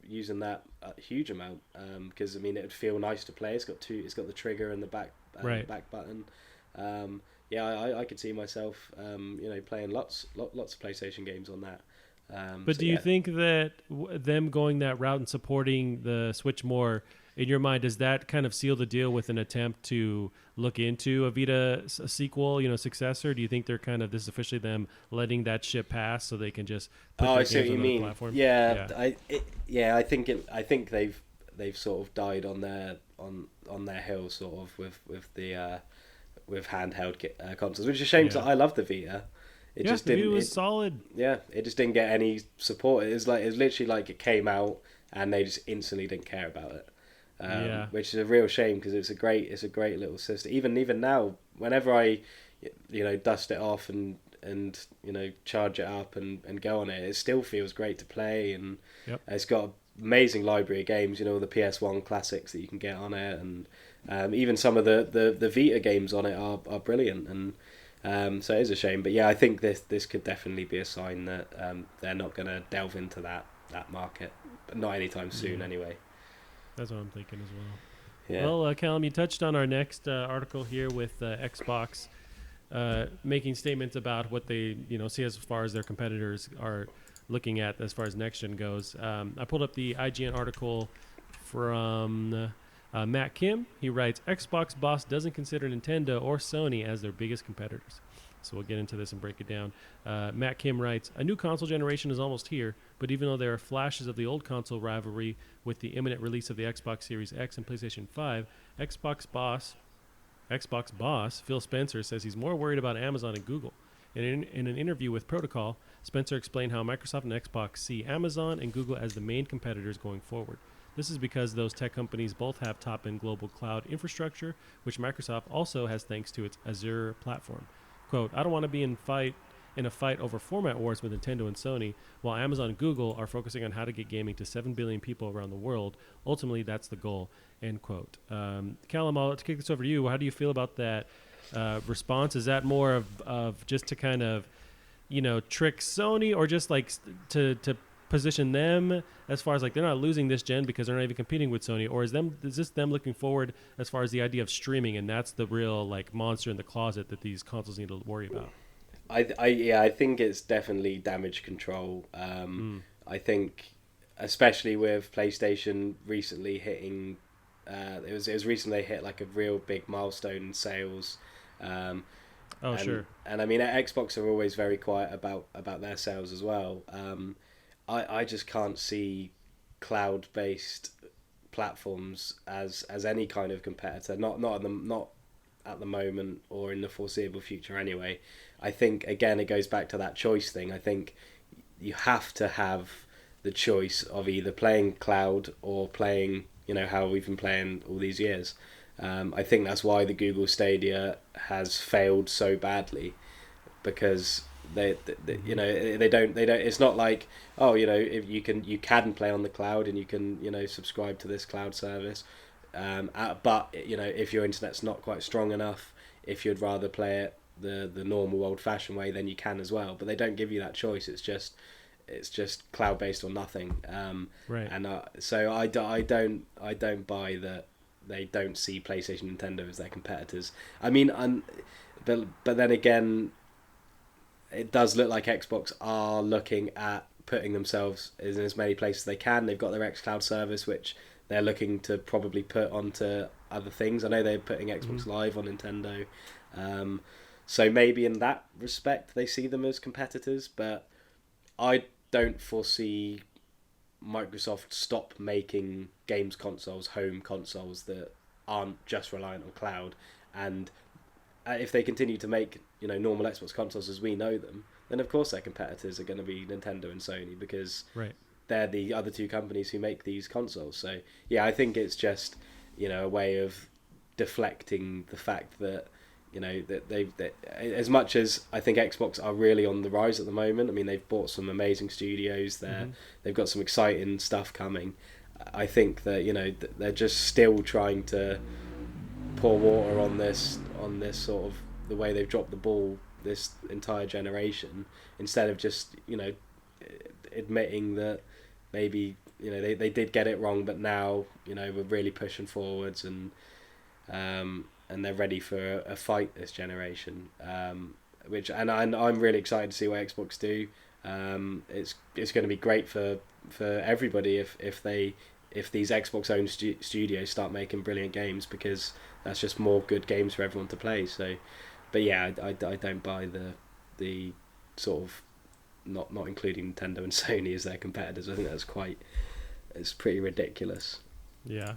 using that a huge amount, because it would feel nice to play. It's got the trigger and the back button. I could see myself, playing lots of PlayStation games on that.
But do you think that them going that route and supporting the Switch more, in your mind, does that kind of seal the deal with an attempt to look into a Vita sequel, successor? Do you think they're this is officially them letting that ship pass so they can just put their games on the platform?
I think they've sort of died on their hill, sort of with the with handheld consoles, which is a shame because I love the Vita.
It was solid.
Yeah, it just didn't get any support. It was literally like it came out and they just instantly didn't care about it. Which is a real shame because it's a great little system. Even now, whenever I, dust it off and charge it up and go on it, it still feels great to play, and it's got an amazing library of games. The PS1 classics that you can get on it, and even some of the Vita games on it are brilliant. And so it is a shame, but I think this could definitely be a sign that they're not going to delve into that market, but not anytime soon anyway. That's
what I'm thinking as well. Yeah. Well, Callum, you touched on our next article here with Xbox making statements about what they see as far as their competitors are looking at as far as next gen goes. I pulled up the IGN article from Matt Kim. He writes, Xbox boss doesn't consider Nintendo or Sony as their biggest competitors. So we'll get into this and break it down. Matt Kim writes, a new console generation is almost here, but even though there are flashes of the old console rivalry with the imminent release of the Xbox Series X and PlayStation 5, Xbox boss Phil Spencer says he's more worried about Amazon and Google. In an interview with Protocol, Spencer explained how Microsoft and Xbox see Amazon and Google as the main competitors going forward. This is because those tech companies both have top-end global cloud infrastructure, which Microsoft also has thanks to its Azure platform. Quote, I don't want to be in in a fight over format wars with Nintendo and Sony, while Amazon and Google are focusing on how to get gaming to 7 billion people around the world. Ultimately, that's the goal, end quote. Callum, I'll kick this over to you. How do you feel about that response? Is that more of just to kind of, trick Sony, or just like to position them as far as like they're not losing this gen because they're not even competing with Sony, or is this them looking forward as far as the idea of streaming, and that's the real like monster in the closet that these consoles need to worry about?
I think it's definitely damage control. I think especially with PlayStation recently hitting, it was recently hit like a real big milestone in sales.
Sure.
And I mean, Xbox are always very quiet about their sales as well. I just can't see cloud-based platforms as any kind of competitor. Not at the moment or in the foreseeable future anyway. I think again it goes back to that choice thing. I think you have to have the choice of either playing cloud or playing, how we've been playing all these years. I think that's why the Google Stadia has failed so badly, because they don't it's not like, if you can play on the cloud and you can subscribe to this cloud service, but if your internet's not quite strong enough, if you'd rather play it the normal old fashioned way, then you can as well. But they don't give you that choice. It's just cloud based or nothing.
Right.
And so I don't buy that they don't see PlayStation and Nintendo as their competitors. I mean, but then again, it does look like Xbox are looking at putting themselves in as many places as they can. They've got their xCloud service, which they're looking to probably put onto other things. I know they're putting Xbox Live on Nintendo. So maybe in that respect they see them as competitors, but I don't foresee Microsoft stop making games consoles, home consoles that aren't just reliant on cloud. And if they continue to make normal Xbox consoles as we know them, then of course their competitors are going to be Nintendo and Sony, because they're the other two companies who make these consoles. So yeah, I think it's just a way of deflecting the fact that that as much as I think Xbox are really on the rise at the moment. I mean, they've bought some amazing studios there. They've got some exciting stuff coming. I think that they're just still trying to pour water on this sort of the way they've dropped the ball this entire generation, instead of just admitting that maybe they did get it wrong, but now we're really pushing forwards, and they're ready for a fight this generation. I'm really excited to see what Xbox do. It's going to be great for everybody if these Xbox owned studios start making brilliant games, because that's just more good games for everyone to play. So, but yeah, I don't buy the sort of not including Nintendo and Sony as their competitors. I think it's pretty ridiculous.
Yeah,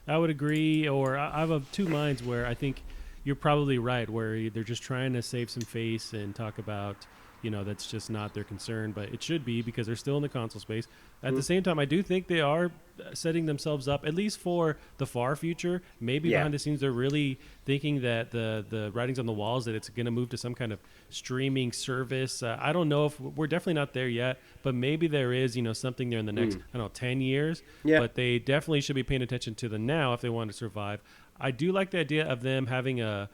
I would agree. Or I have of two minds where I think you're probably right, where they're just trying to save some face and talk about, that's just not their concern, but it should be, because they're still in the console space. At the same time, I do think they are setting themselves up, at least for the far future. Maybe behind the scenes, they're really thinking that the writing's on the walls, that it's going to move to some kind of streaming service. I don't know if we're definitely not there yet, but maybe there is, something there in the next, 10 years. Yeah. But they definitely should be paying attention to the now if they want to survive. I do like the idea of them having a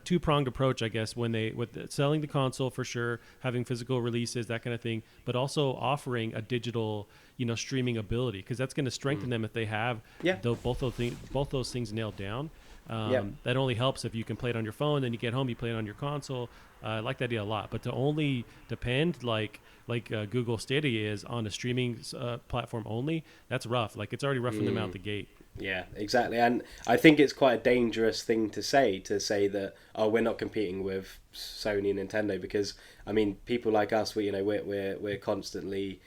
two-pronged approach, I guess, with selling the console for sure, having physical releases, that kind of thing, but also offering a digital, streaming ability, because that's going to strengthen them if they have both those things nailed down. That only helps if you can play it on your phone, then you get home, you play it on your console. I like that idea a lot, but to only depend like Google Stadia is on a streaming platform only, that's rough. Like, it's already rough from them out the gate.
Yeah, exactly. And I think it's quite a dangerous thing to say that, we're not competing with Sony and Nintendo, because I mean, people like us, we're constantly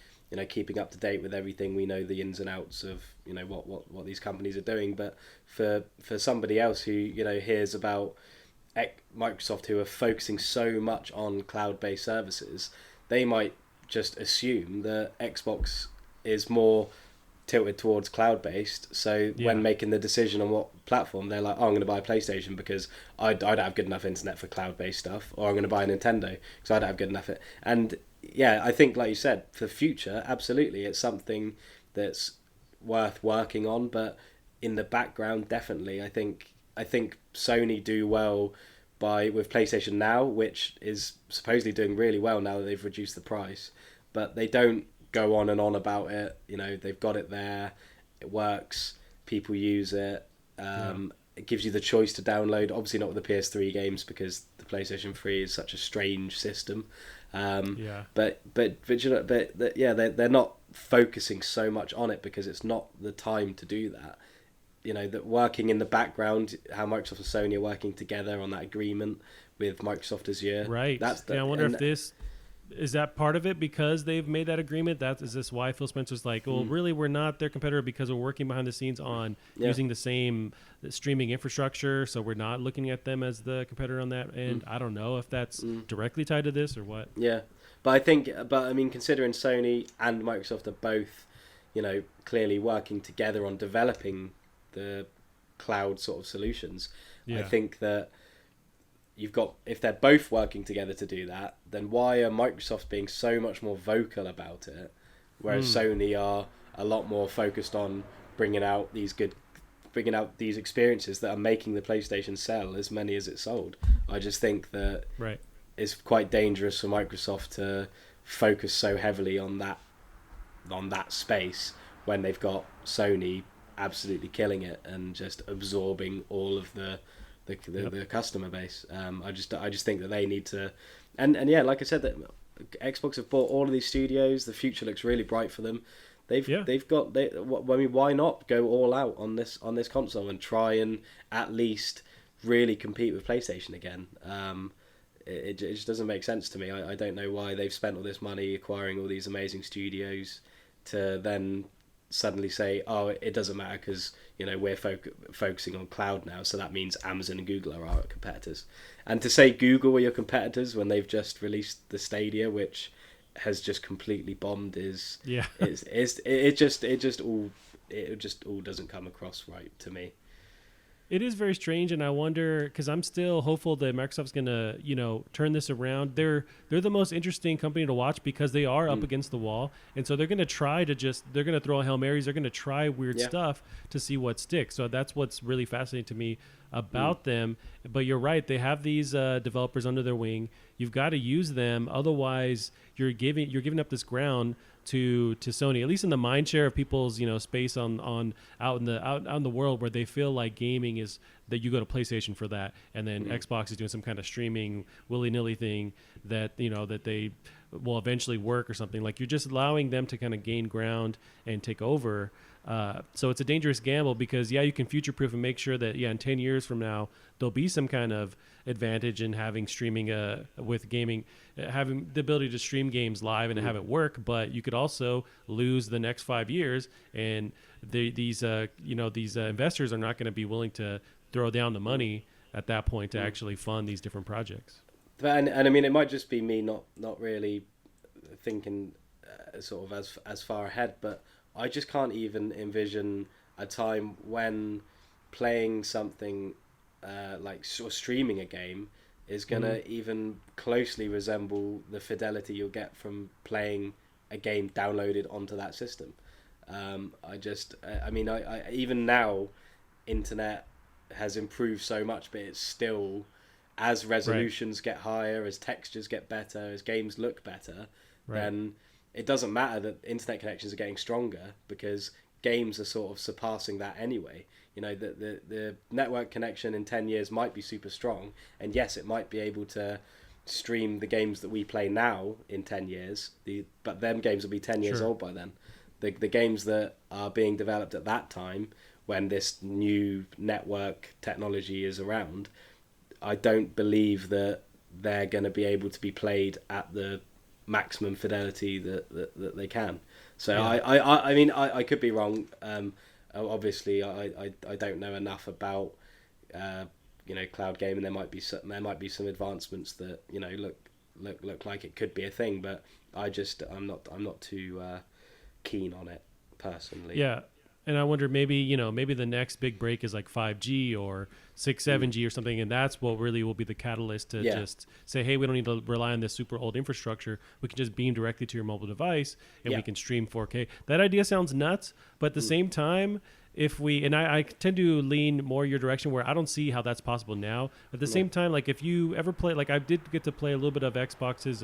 keeping up to date with everything. We know the ins and outs of what these companies are doing. But for somebody else who hears about Microsoft, who are focusing so much on cloud-based services, they might just assume that Xbox is more tilted towards cloud-based. So when making the decision on what platform, they're like, oh, I'm going to buy a PlayStation because I don't have good enough internet for cloud-based stuff, or I'm going to buy a Nintendo because I don't have good enough. And yeah, I think, like you said, for the future, absolutely, it's something that's worth working on. But in the background, definitely, I think Sony do well with PlayStation Now, which is supposedly doing really well now that they've reduced the price, but they don't go on and on about it. You know, they've got it there, it works, people use it. It gives you the choice to download. Obviously, not with the PS3 games because the PlayStation 3 is such a strange system. But you know, they're not focusing so much on it because it's not the time to do that. You know, that working in the background, how Microsoft and Sony are working together on that agreement with Microsoft Azure.
Right. I wonder if this is that part of it because they've made that agreement. Is this why Phil Spencer's like, well, really, we're not their competitor because we're working behind the scenes on using the same streaming infrastructure, so we're not looking at them as the competitor on that. And I don't know if that's directly tied to this or what.
Yeah, but I mean, considering Sony and Microsoft are both, you know, clearly working together on developing the cloud sort of solutions, I think that if they're both working together to do that, then why are Microsoft being so much more vocal about it, whereas Sony are a lot more focused on bringing out these experiences that are making the PlayStation sell as many as it sold? I just think that it's quite dangerous for Microsoft to focus so heavily on that space when they've got Sony absolutely killing it and just absorbing all of the customer base. I just think that they need to, and yeah, like I said, that Xbox have bought all of these studios. The future looks really bright for them. Why not go all out on this console and try and at least really compete with PlayStation again? It just doesn't make sense to me. I don't know why they've spent all this money acquiring all these amazing studios to then suddenly say, oh, it doesn't matter because, you know, we're focusing on cloud now, so that means Amazon and Google are our competitors. And to say Google are your competitors when they've just released the Stadia, which has just completely bombed, it just all doesn't come across right to me.
It is very strange, and I wonder, because I'm still hopeful that Microsoft's going to, you know, turn this around. They're the most interesting company to watch because they are up against the wall, and so they're going to try to they're going to throw Hail Marys, they're going to try weird stuff to see what sticks. So that's what's really fascinating to me about them. But you're right, they have these developers under their wing. You've got to use them, otherwise you're giving up this ground to Sony, at least in the mind share of people's, you know, space out in the world where they feel like gaming is that you go to PlayStation for that, and then Xbox is doing some kind of streaming willy-nilly thing that, you know, that they will eventually work or something. Like, you're just allowing them to kind of gain ground and take over. So it's a dangerous gamble because, you can future-proof and make sure that, in 10 years from now, there'll be some kind of advantage in having streaming with gaming, having the ability to stream games live and have it work. But you could also lose the next 5 years, and these investors are not going to be willing to throw down the money at that point to actually fund these different projects.
And I mean, it might just be me not really thinking sort of as far ahead, but I just can't even envision a time when playing something like or streaming a game is going to even closely resemble the fidelity you'll get from playing a game downloaded onto that system. I mean, even now, internet has improved so much, but it's still, as resolutions get higher, as textures get better, as games look better, then it doesn't matter that internet connections are getting stronger because games are sort of surpassing that anyway. You know, the network connection in 10 years might be super strong, and yes, it might be able to stream the games that we play now in 10 years, but them games will be 10 years old by then. The games that are being developed at that time, when this new network technology is around, I don't believe that they're going to be able to be played at the maximum fidelity that they can. So I mean, I could be wrong. Obviously, I don't know enough about cloud gaming. There might be some advancements that look like it could be a thing, but I'm not too keen on it. personally.
Yeah. And I wonder maybe the next big break is like 5G or 7G or something, and that's what really will be the catalyst to just say, hey, we don't need to rely on this super old infrastructure. We can just beam directly to your mobile device, and we can stream 4K. That idea sounds nuts, but at the same time, I tend to lean more your direction where I don't see how that's possible now. At the same time, like if you ever play, like I did get to play a little bit of Xbox's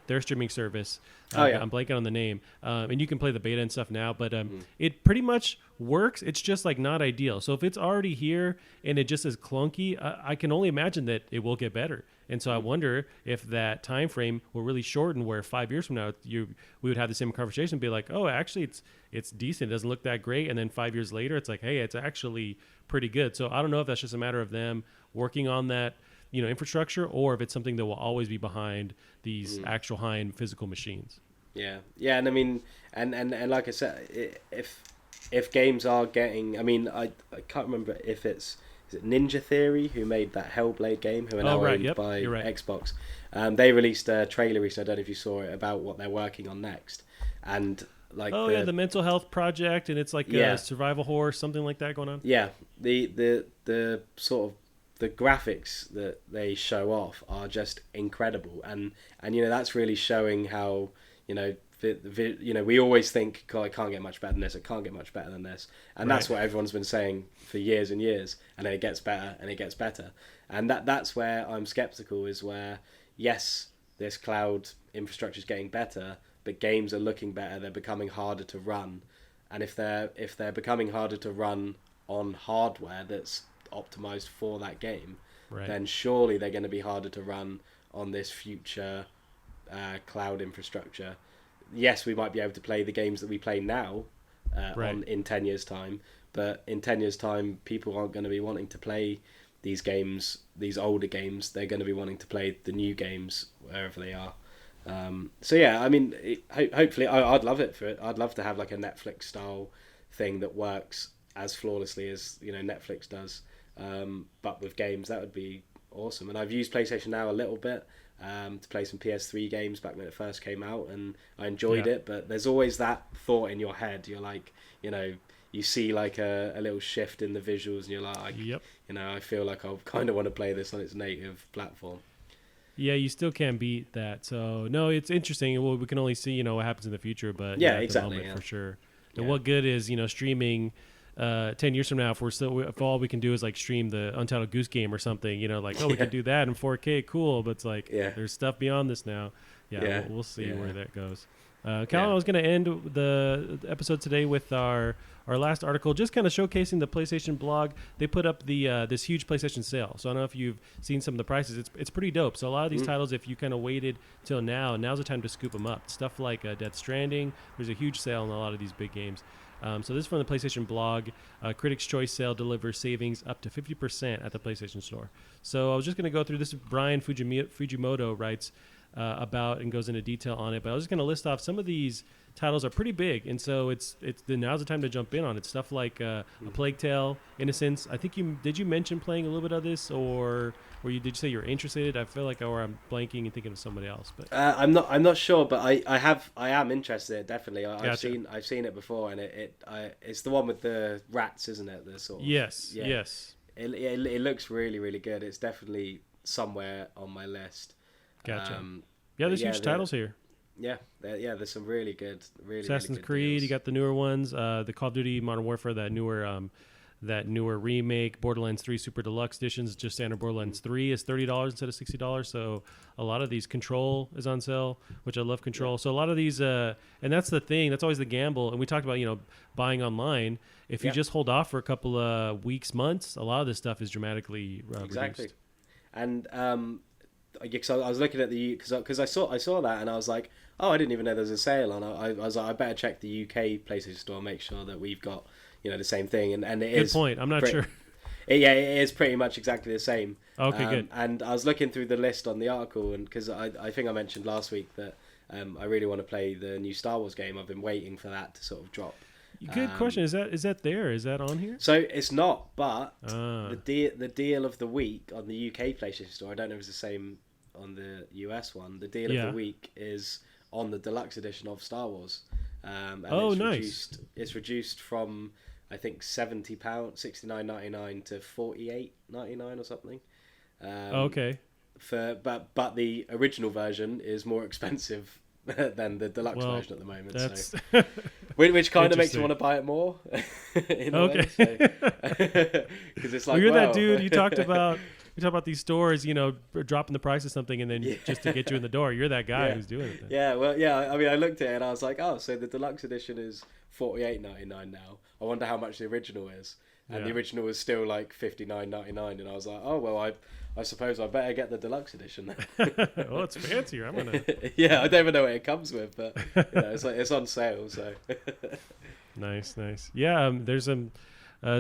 their streaming service. I'm blanking on the name, and you can play the beta and stuff now, but it pretty much works. It's just like not ideal. So if it's already here and it just is clunky, I can only imagine that it will get better. And so I wonder if that time frame will really shorten, where 5 years from now we would have the same conversation and be like, oh, actually it's decent. It doesn't look that great. And then 5 years later, it's like, hey, it's actually pretty good. So I don't know if that's just a matter of them working on that, infrastructure, or if it's something that will always be behind these actual high-end physical machines.
Yeah, and I mean, and like I said, if games are getting, I mean, I can't remember if is it Ninja Theory who made that Hellblade game, who are now owned by Xbox. They released a trailer recently, I don't know if you saw it, about what they're working on next, and like
the mental health project, and it's like a survival horror, something like that going on.
Yeah, the sort of the graphics that they show off are just incredible, and that's really showing how we always think, God, it can't get much better than this. It can't get much better than this, and that's what everyone's been saying for years and years. And then it gets better and it gets better, and that's where I'm skeptical. Is where yes, this cloud infrastructure is getting better, but games are looking better. They're becoming harder to run, and if they're becoming harder to run on hardware that's optimized for that game, then surely they're going to be harder to run on this future cloud infrastructure. Yes, we might be able to play the games that we play now in 10 years' time, but in 10 years' time, people aren't going to be wanting to play these games, these older games. They're going to be wanting to play the new games wherever they are. So yeah, I mean, hopefully, I'd love it for it. I'd love to have like a Netflix style thing that works as flawlessly as Netflix does, but with games. That would be awesome. And I've used PlayStation Now a little bit to play some PS3 games back when it first came out, and I enjoyed it. But there's always that thought in your head. You're like, you see like a little shift in the visuals, and you're like, I feel like I kind of want to play this on its native platform.
Yeah, you still can't beat that. So no, it's interesting. Well, we can only see what happens in the future, but
exactly,
the moment, for sure. And what good is streaming 10 years from now if all we can do is like stream the Untitled Goose Game or something, we can do that in 4K, cool, but it's like there's stuff beyond this now. We'll see where that goes. Calvin, I was going to end the episode today with our last article, just kind of showcasing the PlayStation blog. They put up the this huge PlayStation sale. So I don't know if you've seen some of the prices. It's pretty dope. So a lot of these titles, if you kind of waited till now's the time to scoop them up. Stuff like Death Stranding, there's a huge sale on a lot of these big games. So this is from the PlayStation blog. Critics' Choice sale delivers savings up to 50% at the PlayStation Store. So I was just going to go through this. Brian Fujimoto writes about and goes into detail on it. But I was just going to list off some of these titles are pretty big, and so now's the time to jump in on it. Stuff like A Plague Tale, Innocence. I think did you mention playing a little bit of this, or did you say you're interested? I feel like I'm blanking and thinking of somebody else. But
I'm not sure, but I am interested, definitely. I've seen it before, and it's the one with the rats, isn't it? The sort of,
yes.
It looks really, really good. It's definitely somewhere on my list.
Gotcha. There's huge titles here.
Yeah, there's some really good,
Assassin's
good
Creed.
deals.
You got the newer ones, the Call of Duty Modern Warfare, that newer remake, Borderlands 3 Super Deluxe editions. Just standard Borderlands 3 is $30 instead of $60. So a lot of these, Control is on sale, which I love Control. So a lot of these, and that's the thing. That's always the gamble. And we talked about buying online. If you just hold off for a couple of weeks, months, a lot of this stuff is dramatically reduced.
And because I was looking at because I saw that, and I was like, oh, I didn't even know there was a sale on. I was like, I better check the UK PlayStation Store, make sure that we've got the same thing, and it is.
Good point. I'm not sure.
It is pretty much exactly the same.
Okay, good.
And I was looking through the list on the article, and because I think I mentioned last week that I really want to play the new Star Wars game. I've been waiting for that to sort of drop.
Good question. Is that there? Is that on here?
So it's not, but the deal of the week on the UK PlayStation Store, I don't know if it's the same on the US one. The deal of the week is on the deluxe edition of Star Wars. And
oh,
it's
nice.
It's reduced from I think £70, 69.99 to 48.99 or something.
Okay.
But the original version is more expensive than the deluxe version at the moment.
That's
so, which kind of makes you want to buy it more. In a way, so. 'Cause it's like,
well, you're that dude you talk about these stores, dropping the price of something and then just to get you in the door. You're that guy who's doing it. Then.
Yeah, well, yeah. I mean, I looked at it and I was like, oh, so the deluxe edition is $48.99 now. I wonder how much the original is. And the original was still like $59.99, and I was like, oh well, I suppose I better get the deluxe edition.
Well, it's fancier. I'm gonna.
Yeah, I don't even know what it comes with, but it's on sale. So
nice. Yeah, there's some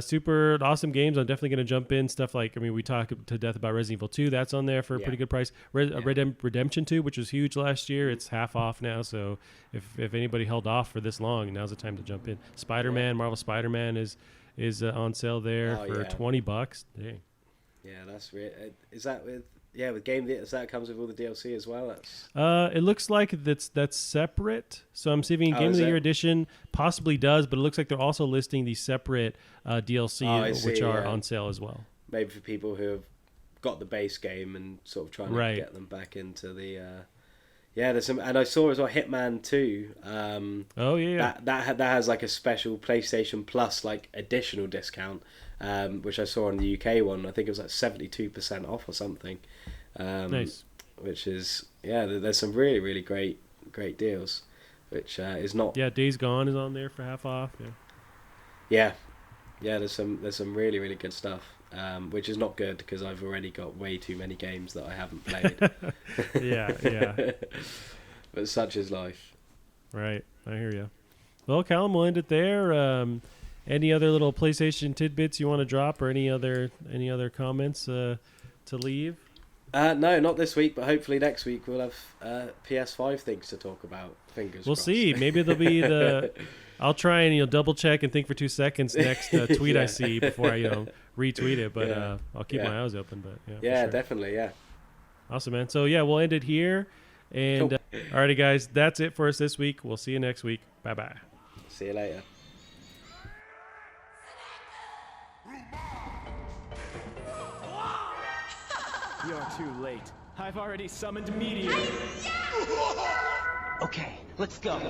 super awesome games. I'm definitely gonna jump in stuff like we talked to death about Resident Evil 2. That's on there for a pretty good price. Redemption 2, which was huge last year, it's half off now. So if anybody held off for this long, now's the time to jump in. Spider-Man, Marvel Spider-Man is on sale there for $20. Dang.
Yeah, that's weird. Is that with game? Is that comes with all the DLC as well? That's.
It looks like that's separate. So I'm seeing Game of the Year edition possibly does, but it looks like they're also listing the separate DLC which are on sale as well. Maybe
for people who have got the base game and sort of trying to get them back into the. There's some, and I saw as well Hitman 2. That has like a special PlayStation Plus like additional discount, which I saw on the UK one. I think it was like 72% off or something.
Nice.
Which is there's some really really great deals, which is not.
Yeah, Days Gone is on there for half off.
Yeah. There's some really really good stuff. Which is not good because I've already got way too many games that I haven't played.
Yeah.
But such is life.
Right, I hear you. Well, Callum, we'll end it there. Any other little PlayStation tidbits you want to drop, or any other comments to leave?
No, not this week, but hopefully next week we'll have PS5 things to talk about. Fingers
we'll
crossed.
See. Maybe there'll be the. I'll try and double check and think for 2 seconds next tweet I see before I retweet it. But I'll keep my eyes open. But
yeah, sure. Definitely, yeah.
Awesome, man. So we'll end it here. And cool. Alrighty, guys, that's it for us this week. We'll see you next week. Bye.
See you later.
You're too late. I've already summoned Meteor.
Okay, let's go.